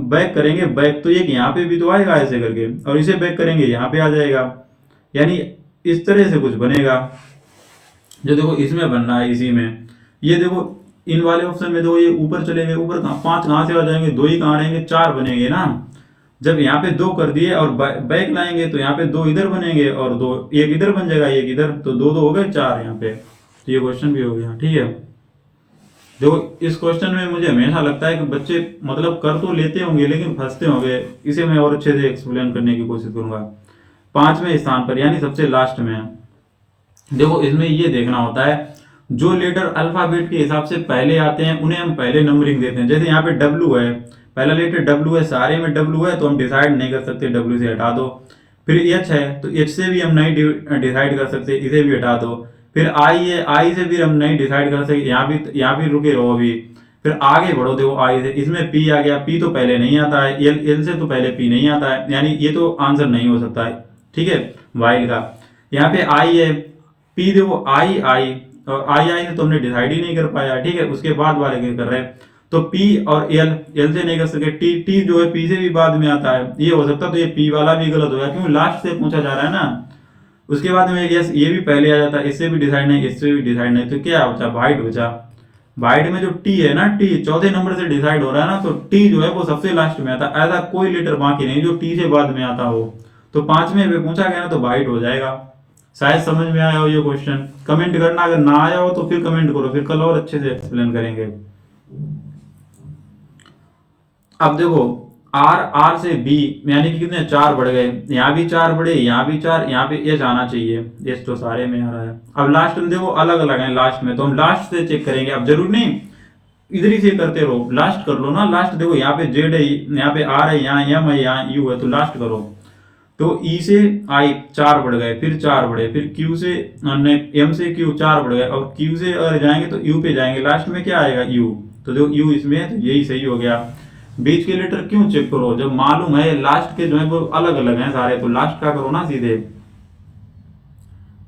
बैक करेंगे बैक, तो एक यहाँ पे भी तो आएगा ऐसे करके, और इसे बैक करेंगे यहाँ पे आ जाएगा, यानी इस तरह से कुछ बनेगा। जो देखो इसमें बन रहा है इसी में, ये देखो इन वाले ऑप्शन में देखो ये ऊपर चले गए, ऊपर 5 कहाँ से आ जाएंगे, 2 ही कहाँ रहेंगे, 4 बनेंगे ना। जब यहाँ पे 2 कर दिए और बैक लाएंगे तो यहाँ पे 2 इधर बनेंगे और 2 एक इधर बन जाएगा, एक इधर, तो 2 2 हो गए 4 यहाँ पे। तो ये क्वेश्चन भी हो गया, ठीक है। देखो इस क्वेश्चन में मुझे हमेशा लगता है कि बच्चे मतलब कर तो लेते होंगे लेकिन फंसते होंगे, इसे मैं और अच्छे से एक्सप्लेन करने की कोशिश करूंगा। 5वें स्थान पर यानी सबसे लास्ट में, देखो इसमें ये देखना होता है जो लेटर अल्फाबेट के हिसाब से पहले आते हैं उन्हें हम पहले नंबरिंग देते हैं। जैसे यहाँ पे डब्ल्यू है, पहला लेटर डब्ल्यू है, सारे में डब्ल्यू है, तो हम डिसाइड नहीं कर सकते, डब्ल्यू से हटा दो। फिर एच है, तो एच से भी हम नहीं डिसाइड कर सकते, इसे भी हटा दो। फिर आई है, आई से भी हम नहीं डिसाइड कर सकते, यहाँ भी रुके रहो अभी। फिर आगे बढ़ो, देखो आई से, इसमें पी आ गया, पी तो पहले नहीं आता है, एल एल से तो पहले पी नहीं आता है, यानी ये तो आंसर नहीं हो सकता है, ठीक है, वाइल का। यहाँ पे आई है, पी देखो आई आई, और आई आई तो हमने डिसाइड ही नहीं कर पाया, ठीक है। उसके बाद वाले क्या कर रहे हैं, तो P और L से नहीं कर सके, T जो है P से भी बाद में आता है, ये हो सकता है। तो ये P वाला भी गलत हो गया, क्योंकि लास्ट से पूछा जा रहा है ना। उसके बाद में यस, ये भी पहले आ जाता, इससे भी डिसाइड नहीं, इससे भी डिसाइड नहीं, तो क्या बचा, वाइट बचा। वाइट में जो टी है ना, टी चौथे नंबर से डिसाइड हो रहा है ना, तो टी जो है वो सबसे लास्ट में आता है। ऐसा कोई लेटर बाकी नहीं जो टी से बाद में आता हो। तो पांचवें पे पूछा गया ना, तो वाइट हो जाएगा। शायद समझ में आया हो ये क्वेश्चन। कमेंट करना, अगर ना आया हो तो फिर कमेंट करो, फिर कल और अच्छे से एक्सप्लेन करेंगे। अब देखो, आर से बी यानी कि कितने, चार बढ़ गए, यहाँ भी चार बढ़े, यहाँ भी चार, यहाँ पे एच आना चाहिए, एच तो सारे में आ रहा है। अब लास्ट में देखो अलग अलग है लास्ट में, तो हम लास्ट से चेक करेंगे। अब जरूर नहीं इधर ही से करते रहो, लास्ट कर लो ना। लास्ट देखो, यहाँ पे जेड है, यहाँ पे आर है, यहाँ एम है, यहाँ यू है, तो लास्ट करो। तो ई से आई चार बढ़ गए, फिर चार बढ़े, फिर क्यू से एम से क्यू चार बढ़ गए, और क्यू से अगर जाएंगे तो यू पे जाएंगे, लास्ट में क्या आएगा, यू। तो देखो यू इसमें है, तो यही सही हो गया। बीच के लेटर क्यों चेक करो, जब मालूम है लास्ट के जो है वो अलग अलग हैं सारे, तो लास्ट का करो ना सीधे।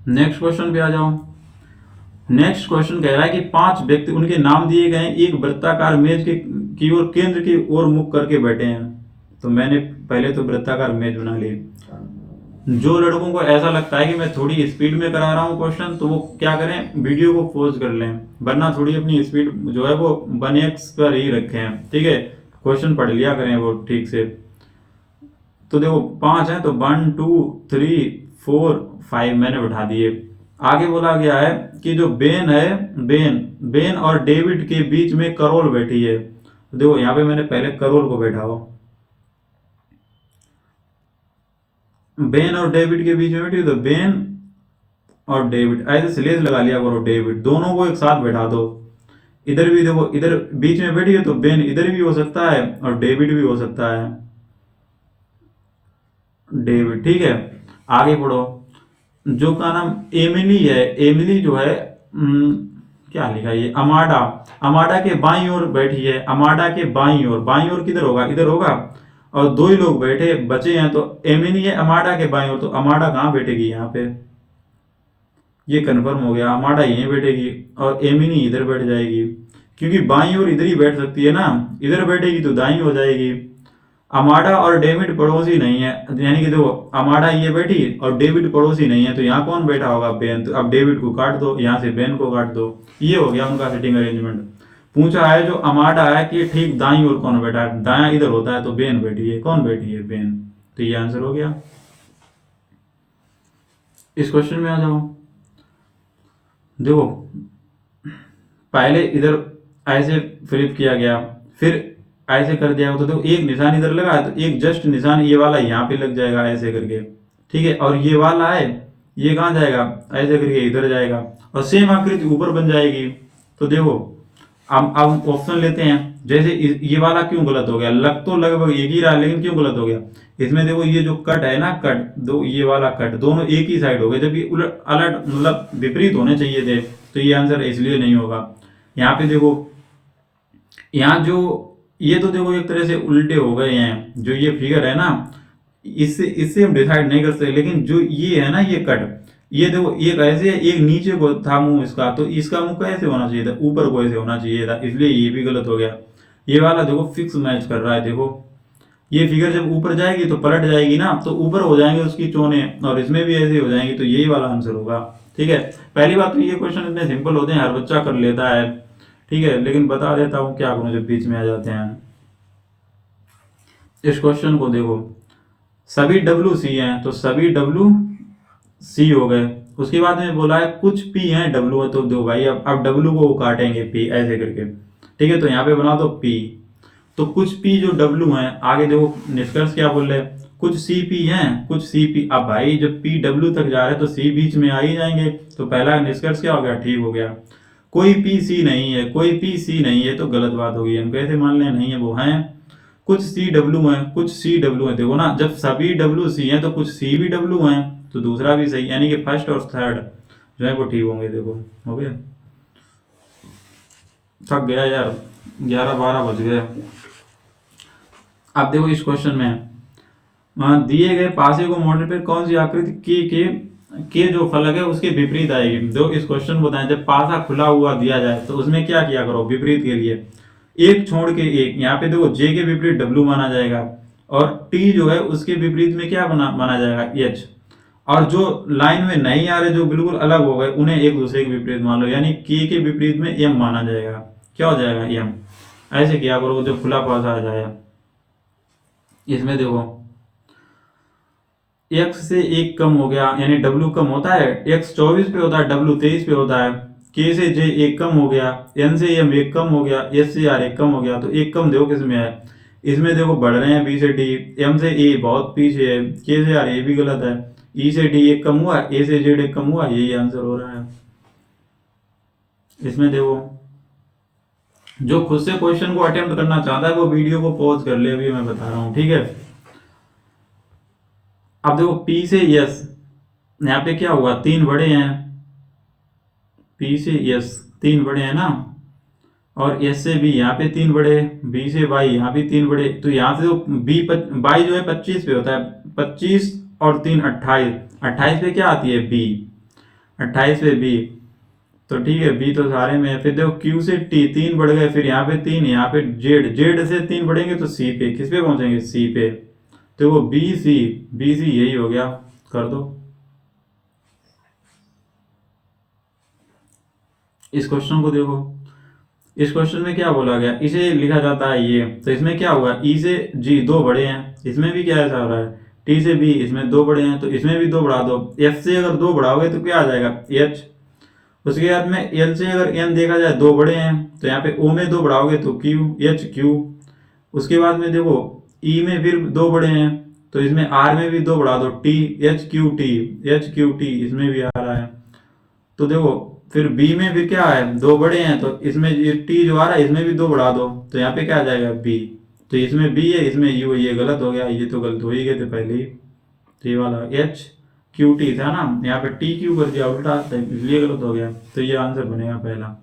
नेक्स्ट क्वेश्चन पे आ जाओ। नेक्स्ट क्वेश्चन कह रहा है कि पांच व्यक्ति, उनके नाम दिए गए हैं, एक वृत्ताकार मेज के की ओर केंद्र की ओर मुख करके बैठे हैं। तो मैंने पहले तो वृत्ताकार मेज बना ली। जो लड़कों को ऐसा लगता है कि मैं थोड़ी स्पीड में करा रहा हूँ क्वेश्चन, तो वो क्या करें, वीडियो को पॉज कर लें, वरना थोड़ी अपनी स्पीड जो है वो 1x पर ही रखें, ठीक है। क्वेश्चन पढ़ लिया करें वो ठीक से। तो देखो पांच है, तो 1 2 3 4 5 मैंने बैठा दिए। आगे बोला गया है कि जो बेन है, बेन और डेविड के बीच में करोल बैठी है। तो देखो यहाँ पे मैंने पहले करोल को बैठा हो, बेन और डेविड के बीच में बैठी, तो बेन और डेविड ऐसे स्लेज लगा लिया करो, डेविड दोनों को एक साथ बैठा दो। इधर भी देखो, इधर बीच में बैठी है, तो बेन इधर भी हो सकता है और डेविड भी हो सकता है, डेविड, ठीक है। आगे पढ़ो। जो का नाम एमिली है, एमिली जो है क्या लिखा है ये, अमाडा, अमाडा के बाईं ओर बैठी है, अमाडा के बाईं ओर किधर होगा, इधर होगा। और दो ही लोग बैठे बचे हैं, तो एमिली है अमाडा के बाईं ओर, तो अमाडा कहाँ बैठेगी, यहाँ पे। ये कंफर्म हो गया, अमाडा यहीं बैठेगी और एमिनी इधर बैठ जाएगी, क्योंकि बाईं ओर इधर ही बैठ सकती है ना, इधर बैठेगी तो दाईं हो जाएगी। अमाडा और डेविड पड़ोसी नहीं है, यानी कि देखो अमाडा ये बैठी और डेविड पड़ोसी नहीं है, तो यहाँ कौन बैठा होगा, बेन। तो अब डेविड को काट दो, यहाँ से बेन को काट दो, ये हो गया उनका सिटिंग अरेंजमेंट। पूछा है जो अमाडा है कि ठीक दाईं ओर कौन बैठा है, दाया इधर होता है, तो बेन बैठी है, कौन बैठी है, बेन। तो ये आंसर हो गया। इस क्वेश्चन में आ जाओ। देखो पहले इधर ऐसे फ्लिप किया गया, फिर ऐसे कर दिया, तो देखो एक निशान इधर लगा है, तो एक जस्ट निशान ये वाला यहाँ पे लग जाएगा ऐसे करके, ठीक है। और ये वाला है, ये कहाँ जाएगा, ऐसे करके इधर जाएगा, और सेम आकृति ऊपर बन जाएगी। तो देखो अब ऑप्शन लेते हैं। जैसे ये वाला क्यों गलत हो गया, लग तो लगभग एक ही रहा, लेकिन क्यों गलत हो गया, इसमें देखो ये जो कट है ना, कट दो, ये वाला कट दोनों एक ही साइड हो गए, जबकि उलट अलट मतलब विपरीत होने चाहिए थे, तो ये आंसर इसलिए नहीं होगा। यहाँ पे देखो, यहाँ जो ये तो देखो एक तरह से उल्टे हो गए हैं, जो ये फिगर है ना, इससे इससे हम डिसाइड नहीं कर सकते, लेकिन जो ये है ना, ये कट, ये देखो एक ऐसे एक नीचे को था मुंह इसका, तो इसका मुंह कैसे होना चाहिए था, ऊपर को ऐसे होना चाहिए था, इसलिए ये भी गलत हो गया। ये वाला देखो फिक्स मैच कर रहा है, देखो ये फिगर जब ऊपर जाएगी तो पलट जाएगी ना, तो ऊपर हो जाएंगे उसकी चोने, और इसमें भी ऐसे हो जाएंगी, तो यही वाला आंसर होगा, ठीक है। पहली बात तो ये क्वेश्चन इतने सिंपल होते हैं, हर बच्चा कर लेता है, ठीक है, लेकिन बता देता हूँ क्या करूँ जब बीच में आ जाते हैं। इस क्वेश्चन को देखो, सभी डब्ल्यू सी हैं, तो सभी डब्ल्यू सी हो गए। उसके बाद में बोला है कुछ पी हैं डब्ल्यू है, तो दो भाई अब डब्ल्यू को काटेंगे पी ऐसे करके, ठीक है। तो यहाँ पे बना दो पी, तो कुछ पी जो डब्ल्यू हैं, आगे देखो निष्कर्ष क्या बोल रहे हैं, कुछ सी पी हैं, कुछ सी पी। अब भाई जब पी डब्ल्यू तक जा रहे हैं तो सी बीच में आ ही जाएंगे, तो पहला निष्कर्ष क्या हो गया, ठीक हो गया। कोई पी सी नहीं है, कोई पी सी नहीं है, तो गलत बात होगी, हम कैसे मान लें नहीं है, वो हैं। कुछ सी डब्ल्यू हैं, कुछ सी डब्ल्यू हैं, देखो ना, जब सभी डब्ल्यू सी हैं तो कुछ सी भी डब्ल्यू हैं, तो दूसरा भी सही, यानी कि फर्स्ट और थर्ड जो है वो ठीक होंगे। देखो हो गया, थक गया यार, 11-12 बज गए। अब देखो इस क्वेश्चन में दिए गए पासे को मोड़ने पर कौन सी आकृति के जो फलक है उसके विपरीत आएगी। जो इस क्वेश्चन बताएं, जब पासा खुला हुआ दिया जाए तो उसमें क्या किया करो, विपरीत के लिए एक छोड़ के एक, यहाँ पे देखो जे के विपरीत डब्ल्यू माना जाएगा और टी जो है उसके विपरीत में क्या माना जाएगा, एच। और जो लाइन में नहीं आ रहे, जो बिल्कुल अलग हो गए, उन्हें एक दूसरे के विपरीत मान लो, यानी के विपरीत में एम माना जाएगा। क्या हो जाएगा, एम। ऐसे किया करो जो खुला पासा आ जाए। इसमें देखो x से एक कम हो गया, यानी w कम होता है, x 24 पे होता है, w 23 पे होता है। k से j एक कम हो गया, n से m एक कम हो गया, s से r एक कम हो गया। तो एक कम देखो किस में है, इसमें देखो बढ़ रहे हैं b से d, m से a बहुत पीछे है, k से r ये भी गलत है, e से d एक कम हुआ, a से z एक कम हुआ, यही आंसर हो रहा है। इसमें देखो जो खुद से क्वेश्चन को अटेम्प्ट करना चाहता है वो वीडियो को पॉज कर ले, अभी मैं बता रहा हूँ, ठीक है। अब देखो P से S, यहाँ पे क्या हुआ, तीन बड़े हैं, P से S तीन बड़े हैं ना, और S से B यहाँ पे तीन बड़े, B से Y यहाँ भी तीन बड़े। तो यहाँ से तो Y जो है 25 पे होता है, 25 और 3 28, 28 पे क्या आती है, B, 28 पे B। तो ठीक है, B तो सारे में है। फिर देखो Q से T तीन बढ़ गए, फिर यहाँ पे तीन, यहाँ पे Z से तीन बढ़ेंगे तो C पे, किस पे पहुंचेंगे, C पे। तो वो बी सी यही हो गया, कर दो। इस क्वेश्चन को देखो, इस क्वेश्चन में क्या बोला गया, इसे लिखा जाता है ये। तो इसमें क्या हुआ, ई से जी दो बड़े हैं, इसमें भी क्या ऐसा हो रहा है, टी से बी इसमें दो बड़े हैं, तो इसमें भी दो बढ़ा दो। एफ से अगर दो बढ़ाओगे तो क्या आ जाएगा, एच। उसके बाद में एल से अगर एन देखा जाए, दो बड़े हैं, तो यहाँ पे ओ में दो बढ़ाओगे तो क्यू, एच क्यू। उसके बाद में देखो ई में फिर दो बड़े हैं, तो इसमें आर में भी दो बढ़ा दो, T, H Q T, H Q T, इसमें भी आ रहा है। तो देखो फिर बी में भी क्या है, दो बड़े हैं, तो इसमें ये टी जो आ रहा है इसमें भी दो बढ़ा दो, तो यहाँ पे क्या आ जाएगा, बी। तो इसमें बी है, इसमें यू है, ये गलत हो गया, ये तो गलत हो ही गए थे पहले ही। तो ये वाला एच क्यू टी था ना, यहाँ पे टी क्यू कर दिया उल्टा, इसलिए गलत हो गया। तो ये आंसर बनेगा पहला।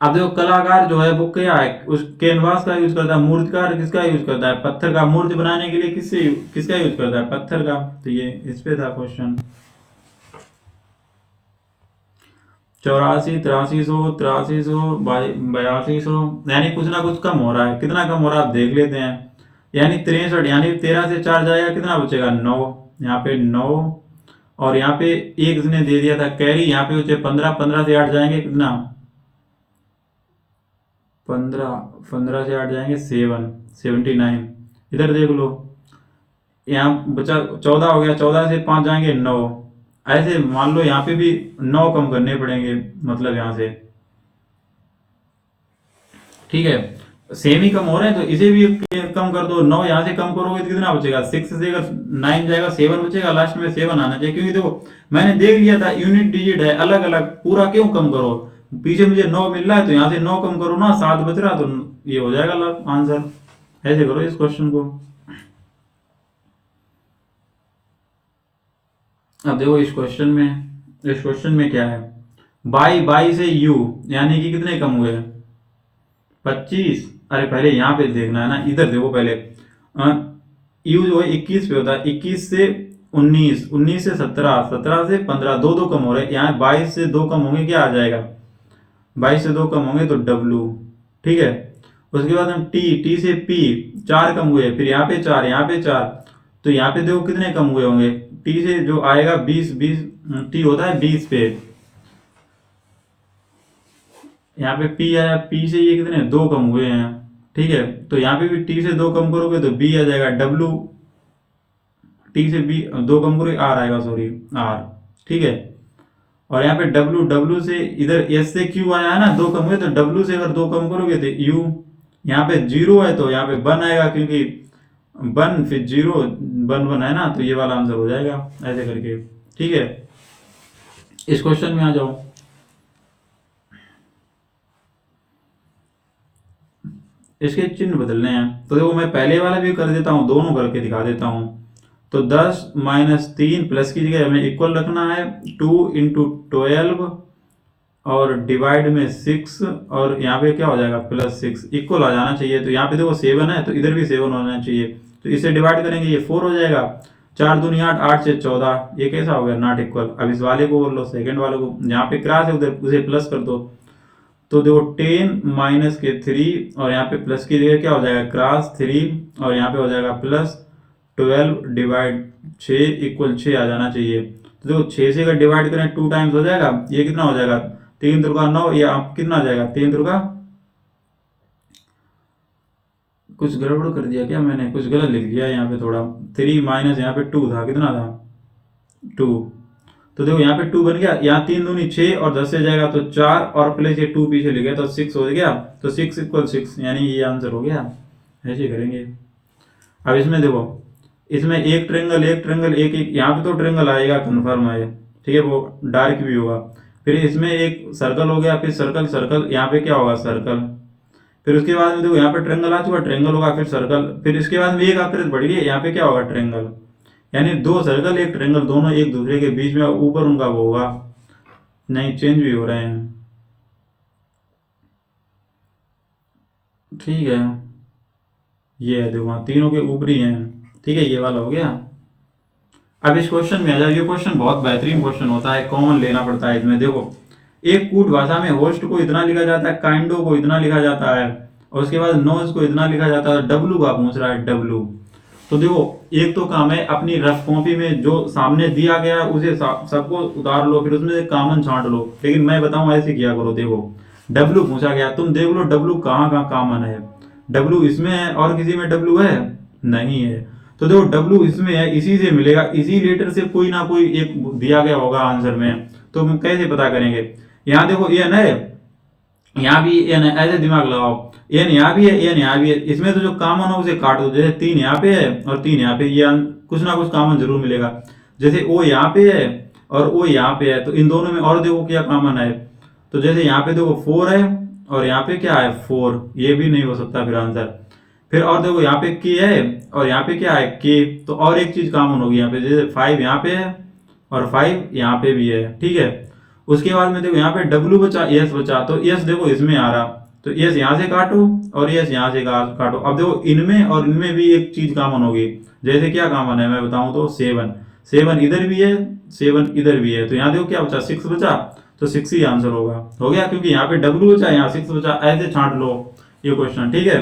अब देखो कलाकार जो है वो क्या है, उस कैनवास का यूज करता है, मूर्तिकार किसका यूज करता है, पत्थर का। मूर्ति बनाने के लिए किसका यूज करता है, पत्थर का। तो ये इस पे था क्वेश्चन। 84, 8300, 8300, 8200, यानी कुछ ना कुछ कम हो रहा है। कितना कम हो रहा है आप देख लेते हैं, यानी 63, यानी 13 से 4 जाएगा, कितना बचेगा, 9। यहाँ पे 9, और यहाँ पे एक इसने दे दिया था कैरी, यहाँ पे बचे 15, 15 से 8 जाएंगे कितना, 15, 15 से 8 जाएंगे 7, 79। इधर देख लो, यहाँ बचा 14 हो गया, 14 से 5 जाएंगे 9। ऐसे मान लो यहाँ पे भी 9 कम करने पड़ेंगे, मतलब यहाँ से, ठीक है। सेम ही कम हो रहे हैं तो इसे भी कम कर दो। 9 यहाँ से कम करोगे तो कितना बचेगा, 6 से अगर 9 जाएगा 7 बचेगा, लास्ट में 7 आना चाहिए। क्योंकि देखो मैंने देख लिया था यूनिट डिजिट है अलग अलग, पूरा क्यों कम करो, पीछे मुझे 9 मिल रहा है तो यहाँ से 9 कम करो ना, 7 बच रहा, तो ये हो जाएगा आंसर। ऐसे करो इस क्वेश्चन को। अब देखो इस क्वेश्चन में क्या है, बाई से यू, यानी कि कितने कम हुए, 25। अरे पहले यहाँ पे देखना है ना, इधर देखो पहले, यू जो है 21 पे होता है, 21 से 19, 19 से 17, 17 से 15, दो कम हो रहे हैं। यहाँ 22 से 2 कम होंगे, क्या आ जाएगा, 22 से 2 कम होंगे तो डब्लू, ठीक है। उसके बाद हम टी से पी 4 कम हुए, फिर यहाँ पे 4, यहाँ पे 4, तो यहाँ पे देखो कितने कम हुए होंगे, टी से जो आएगा 20, टी होता है 20 पे, यहाँ पे पी आया, पी से ये कितने 2 कम हुए हैं, ठीक है। तो यहाँ पे भी टी से 2 कम करोगे तो बी आ जाएगा, डब्लू, टी से बी 2 कम करोगे आर आएगा, सॉरी आर, ठीक है। और यहाँ पे डब्लू से इधर एस से क्यू आया है ना, 2 कम हुए, तो डब्लू से अगर 2 कम करोगे तो यू, यहाँ पे 0 है तो यहाँ पे 1 आएगा, क्योंकि 1 फिर 0, 1 है ना, तो ये वाला आंसर हो जाएगा ऐसे करके, ठीक है। इस क्वेश्चन में आ जाओ, इसके चिन्ह बदलने हैं। तो देखो मैं पहले वाला भी कर देता हूँ, दोनों करके दिखा देता हूँ। तो 10 - 3 प्लस की जगह हमें इक्वल रखना है, 2 × 12 और डिवाइड में 6, और यहाँ पे क्या हो जाएगा +6, इक्वल आ जाना चाहिए। तो यहाँ पे देखो 7 है तो इधर भी 7 होना चाहिए, तो इसे डिवाइड करेंगे, ये 4 हो जाएगा, 4 दूनी 8, 8 से 14, ये कैसा हो गया, नॉट इक्वल। अब इस वाले को बोल लो, सेकंड वाले को, यहाँ पे क्रॉस है उधर उसे प्लस कर दो, तो देखो 10 माइनस के 3 और यहाँ पे प्लस की जगह क्या हो जाएगा क्रॉस 3 और यहाँ पे हो जाएगा प्लस 12 डिवाइड 6 इक्वल 6 आ जाना चाहिए। तो देखो 6 से अगर डिवाइड करें 2 टाइम्स हो जाएगा, ये कितना हो जाएगा 3 दुर्गा 9, या कितना आ जाएगा 3 दुर्गा, कुछ गड़बड़ कर दिया क्या मैंने, कुछ गलत लिख दिया यहाँ पे थोड़ा, 3 माइनस यहाँ पे 2 था, कितना था 2। तो देखो यहाँ पे 2 बन गया, यहाँ 3 दूनी 6 और 10 से जाएगा तो 4 और प्लस ये 2 पीछे ले गया तो 6 हो गया। तो 6 इक्वल 6 यानी ये आंसर हो गया। ऐसे करेंगे। अब इसमें देखो, इसमें एक ट्रेंगल एक एक यहाँ पे तो ट्रेंगल आएगा कन्फर्म है, ठीक है, वो डार्क भी होगा। फिर इसमें एक सर्कल हो गया, फिर सर्कल सर्कल यहाँ पे क्या होगा सर्कल, फिर उसके बाद में देखो यहाँ पे ट्रेंगल आ चुका, ट्रेंगल होगा, फिर सर्कल, फिर इसके बाद में एक आकृति बढ़ गई, यहाँ पे क्या होगा ट्रेंगल, यानी 2 सर्कल एक ट्रेंगल दोनों एक दूसरे के बीच में, ऊपर उनका वो होगा, नहीं चेंज भी हो रहे हैं, ठीक है। ये है देखो तीनों के ऊपरी हैं, ठीक है, ये वाला हो गया। अब इस क्वेश्चन में आ जाओ, ये क्वेश्चन बहुत बेहतरीन क्वेश्चन होता है, कॉमन लेना पड़ता है इसमें। देखो एक कूट भाषा में होस्ट को इतना लिखा जाता है, काइंडो को इतना लिखा जाता है, और उसके बाद नोज को इतना लिखा जाता है, डब्लू का पूछ रहा है डब्लू। तो देखो एक तो काम है अपनी रफ कॉपी में जो सामने दिया गया है उसे सबको उतार लो, फिर उसमें से कॉमन छांट लो, लेकिन मैं बताऊं ऐसे किया करो। देखो डब्लू पूछा गया, तुम देख लो डब्लू कहाँ कहाँ कॉमन है, डब्लू इसमें है और किसी में डब्लू है नहीं है, तो देखो डब्लू इसमें है, इसी से मिलेगा, इसी लेटर से कोई ना कोई एक दिया गया होगा आंसर में, तो हम कैसे पता करेंगे। यहाँ देखो एन है, यहाँ भी एन है, ऐसे दिमाग लगाओ, एन यहाँ भी है एन यहाँ भी है, इसमें तो जो कॉमन हो उसे काट दो, जैसे 3 यहाँ पे है और 3 यहाँ पे, ये कुछ ना कुछ कॉमन जरूर मिलेगा। जैसे ओ यहाँ पे है और ओ यहाँ पे है, तो इन दोनों में और देखो क्या कॉमन है, तो जैसे यहाँ पे देखो 4 है और यहाँ पे क्या है 4, ये भी नहीं हो सकता फिर आंसर। फिर और देखो यहाँ पे के है और यहाँ पे क्या है के, तो और एक चीज कॉमन होगी यहाँ पे, जैसे 5 यहाँ पे है और 5 यहाँ पे भी है, ठीक है। उसके बाद में देखो यहाँ पे डब्ल्यू बचा, एस बचा, तो एस देखो इसमें आ रहा, तो एस यहाँ से काटो और एस यहाँ से काटो। अब देखो इनमें और इनमें भी एक चीज कॉमन होगी, जैसे क्या कॉमन है मैं बताऊं तो 7, 7 इधर भी है 7 इधर भी है, तो यहाँ देखो क्या बचा 6 बचा, तो 6 ही आंसर होगा, हो गया, क्योंकि यहाँ पे डब्ल्यू बचा यहाँ 6 बचा, ऐसे छांट लो ये क्वेश्चन, ठीक है।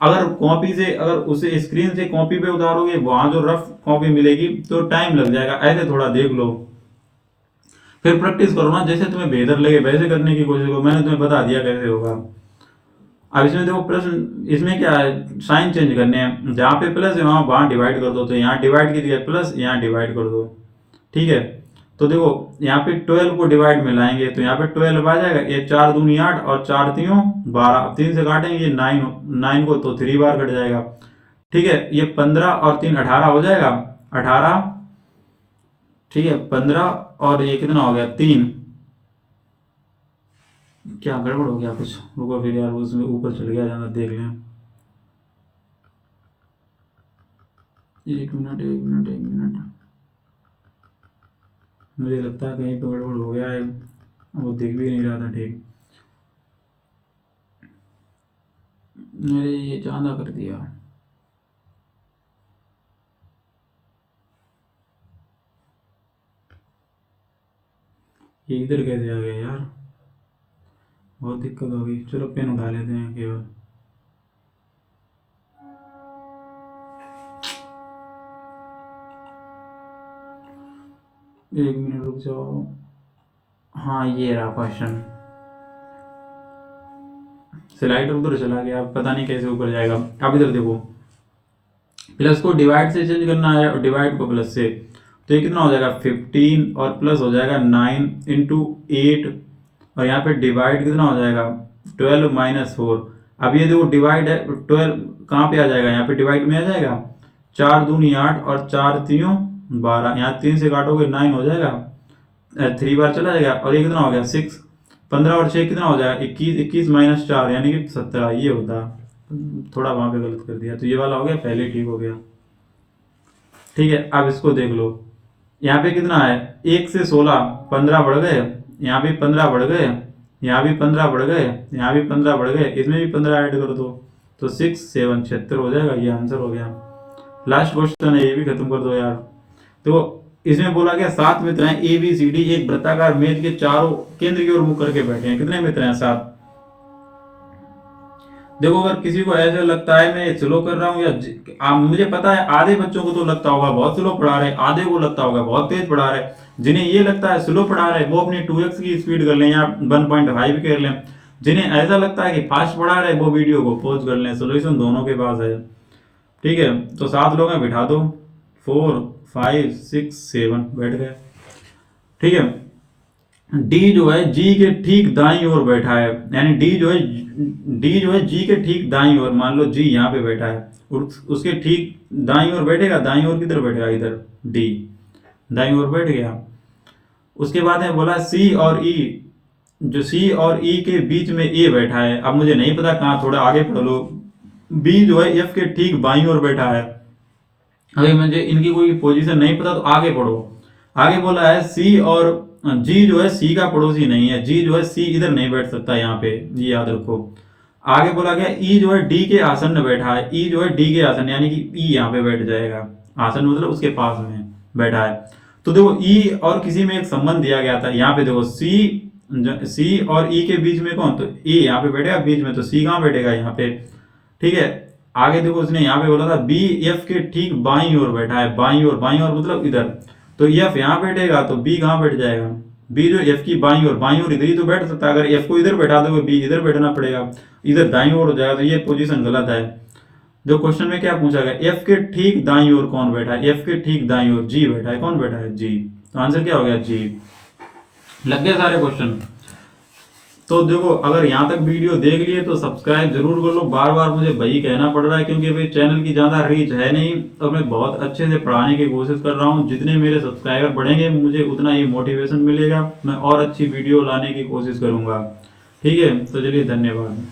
अगर कॉपी से, अगर उसे स्क्रीन से कॉपी पे उतारोगे, वहां जो रफ कॉपी मिलेगी तो टाइम लग जाएगा, ऐसे थोड़ा देख लो, फिर प्रैक्टिस करो ना, जैसे तुम्हें बेहतर लगे वैसे करने की कोशिश करो, मैंने तुम्हें बता दिया कैसे होगा। अब इसमें देखो प्रश्न, इसमें क्या है साइन चेंज करने हैं, जहाँ पे प्लस है वहां डिवाइड कर दो, तो यहाँ डिवाइड की जगह प्लस, यहाँ डिवाइड कर दो, ठीक है। तो देखो यहाँ पे 12 को डिवाइड में लाएंगे तो यहाँ पे 12 आ जाएगा, ये 4 दूनी 8 और 4 तीनों 12, 3 से काटेंगे ये 9, 9 को तो 3 बार कट जाएगा, ठीक है। ये 15 और 3 18 हो जाएगा, 18, ठीक है 15, और ये कितना हो गया 3, क्या गड़बड़ हो गया कुछ, रुको फिर यार उसमें ऊपर चल गया, जाना देख लें, एक मिनट एक मिनट एक मिनट, मुझे लगता है कहीं पे गड़बड़ हो गया है, वो दिख भी नहीं रहा था ठीक, मेरे ये ज्यादा कर दिया, ये इधर कैसे आ गया यार, बहुत दिक्कत होगी, चलो पेन उठा लेते हैं केवल, एक मिनट रुक जाओ, हाँ ये रहा क्वेश्चन, स्लाइडर उधर चला गया, पता नहीं कैसे ऊपर जाएगा। अब इधर देखो, प्लस को डिवाइड से चेंज करना है और डिवाइड को प्लस से, तो ये कितना हो जाएगा 15 और प्लस हो जाएगा 9 इंटू 8, और यहाँ पे डिवाइड कितना हो जाएगा 12 माइनस 4। अब ये देखो डिवाइड है, 12 कहाँ पे आ जाएगा, यहाँ पे डिवाइड में आ जाएगा, 4 दूनी 8 और 4 तीनों 12, यहाँ 3 से काटोगे 9 हो जाएगा, 3 बार चला जाएगा, और ये कितना हो गया 6, 15 और 6 कितना हो जाएगा 21, 21 माइनस 4 यानी कि 17, ये होता, थोड़ा वहां पे गलत कर दिया, तो ये वाला हो गया, पहले ठीक हो गया, ठीक है। अब इसको देख लो, यहाँ पे कितना है 1 से 16, 15 बढ़ गए, यहाँ भी 15 बढ़ गए, यहाँ भी 15 बढ़ गए, यहाँ भी 15 बढ़ गए, इसमें भी 15 ऐड कर दो, तो 6 7 76 हो जाएगा, ये आंसर हो गया। लास्ट क्वेश्चन है, ये भी खत्म कर दो यार। तो इसमें बोला गया 7 मित्र हैं ए बी सी डी एक वृत्ताकार मेज के चारों केंद्र की ओर मुख करके बैठे हैं, कितने मित्र हैं 7, देखो अगर किसी को ऐसा लगता है मैं स्लो कर रहा हूँ मुझे पता है आधे बच्चों को तो लगता होगा बहुत स्लो पढ़ा रहे, आधे को लगता होगा बहुत तेज पढ़ा रहे। जिन्हें ये लगता है स्लो पढ़ा रहे वो अपनी 2x की स्पीड कर लें या 1.5 कर लें। जिन्हें ऐसा लगता है कि फास्ट पढ़ा रहे वो वीडियो को पॉज कर लें। सोल्यूशन दोनों के पास है। ठीक है, तो 7 लोग हैं, बिठा दो। 4 5 6 7 बैठ गए। ठीक है, डी जो है जी के ठीक दाईं ओर बैठा है, यानी डी जो है जी के ठीक दाईं ओर, मान लो जी यहाँ पे बैठा है और उसके ठीक दाईं ओर बैठेगा। दाईं ओर किधर बैठेगा, इधर डी दाईं ओर बैठ गया। उसके बाद है बोला सी और ई, जो सी और ई के बीच में ए बैठा है। अब मुझे नहीं पता कहाँ, थोड़ा आगे पढ़ लो। बी जो है एफ के ठीक बाईं ओर बैठा है। अभी मुझे इनकी कोई पोजीशन नहीं पता तो आगे पढ़ो। आगे बोला है सी और जी जो है सी का पड़ोसी नहीं है। जी जो है सी इधर नहीं बैठ सकता यहाँ पे, ये याद रखो। आगे बोला गया ई जो है डी के आसन बैठा है। ई जो है डी के आसन, यानी कि ई यहाँ पे बैठ जाएगा। आसन मतलब उसके पास में बैठा है। तो देखो ई और किसी में एक संबंध दिया गया था। यहाँ पे देखो सी और ई के बीच में कौन, तो ई यहाँ पे बैठेगा बीच में, तो सी कहाँ बैठेगा, यहाँ पे। ठीक है, आगे देखो उसने यहाँ पे बोला था बी एफ के ठीक बाईं ओर बैठा है। बाईं ओर मतलब इधर, तो एफ यहाँ बैठेगा तो बी कहाँ बैठ जाएगा। बी जो एफ की बाईं ओर इधर ही तो बैठ सकता है। अगर एफ को इधर बैठा दोगे बी इधर बैठना पड़ेगा, इधर दाईं ओर हो जाएगा। तो ये पोजीशन गलत है। जो क्वेश्चन में क्या पूछा गया, एफ के ठीक दाईं ओर कौन बैठा है। एफ के ठीक दाईं ओर जी बैठा है। कौन बैठा है, जी। तो आंसर क्या हो गया, जी। लग गए सारे क्वेश्चन। तो देखो अगर यहाँ तक वीडियो देख लिए तो सब्सक्राइब जरूर कर लो। बार बार मुझे वही कहना पड़ रहा है क्योंकि भाई चैनल की ज़्यादा रीच है नहीं और मैं बहुत अच्छे से पढ़ाने की कोशिश कर रहा हूँ। जितने मेरे सब्सक्राइबर बढ़ेंगे मुझे उतना ही मोटिवेशन मिलेगा। मैं और अच्छी वीडियो लाने की कोशिश करूँगा। ठीक है, तो चलिए धन्यवाद।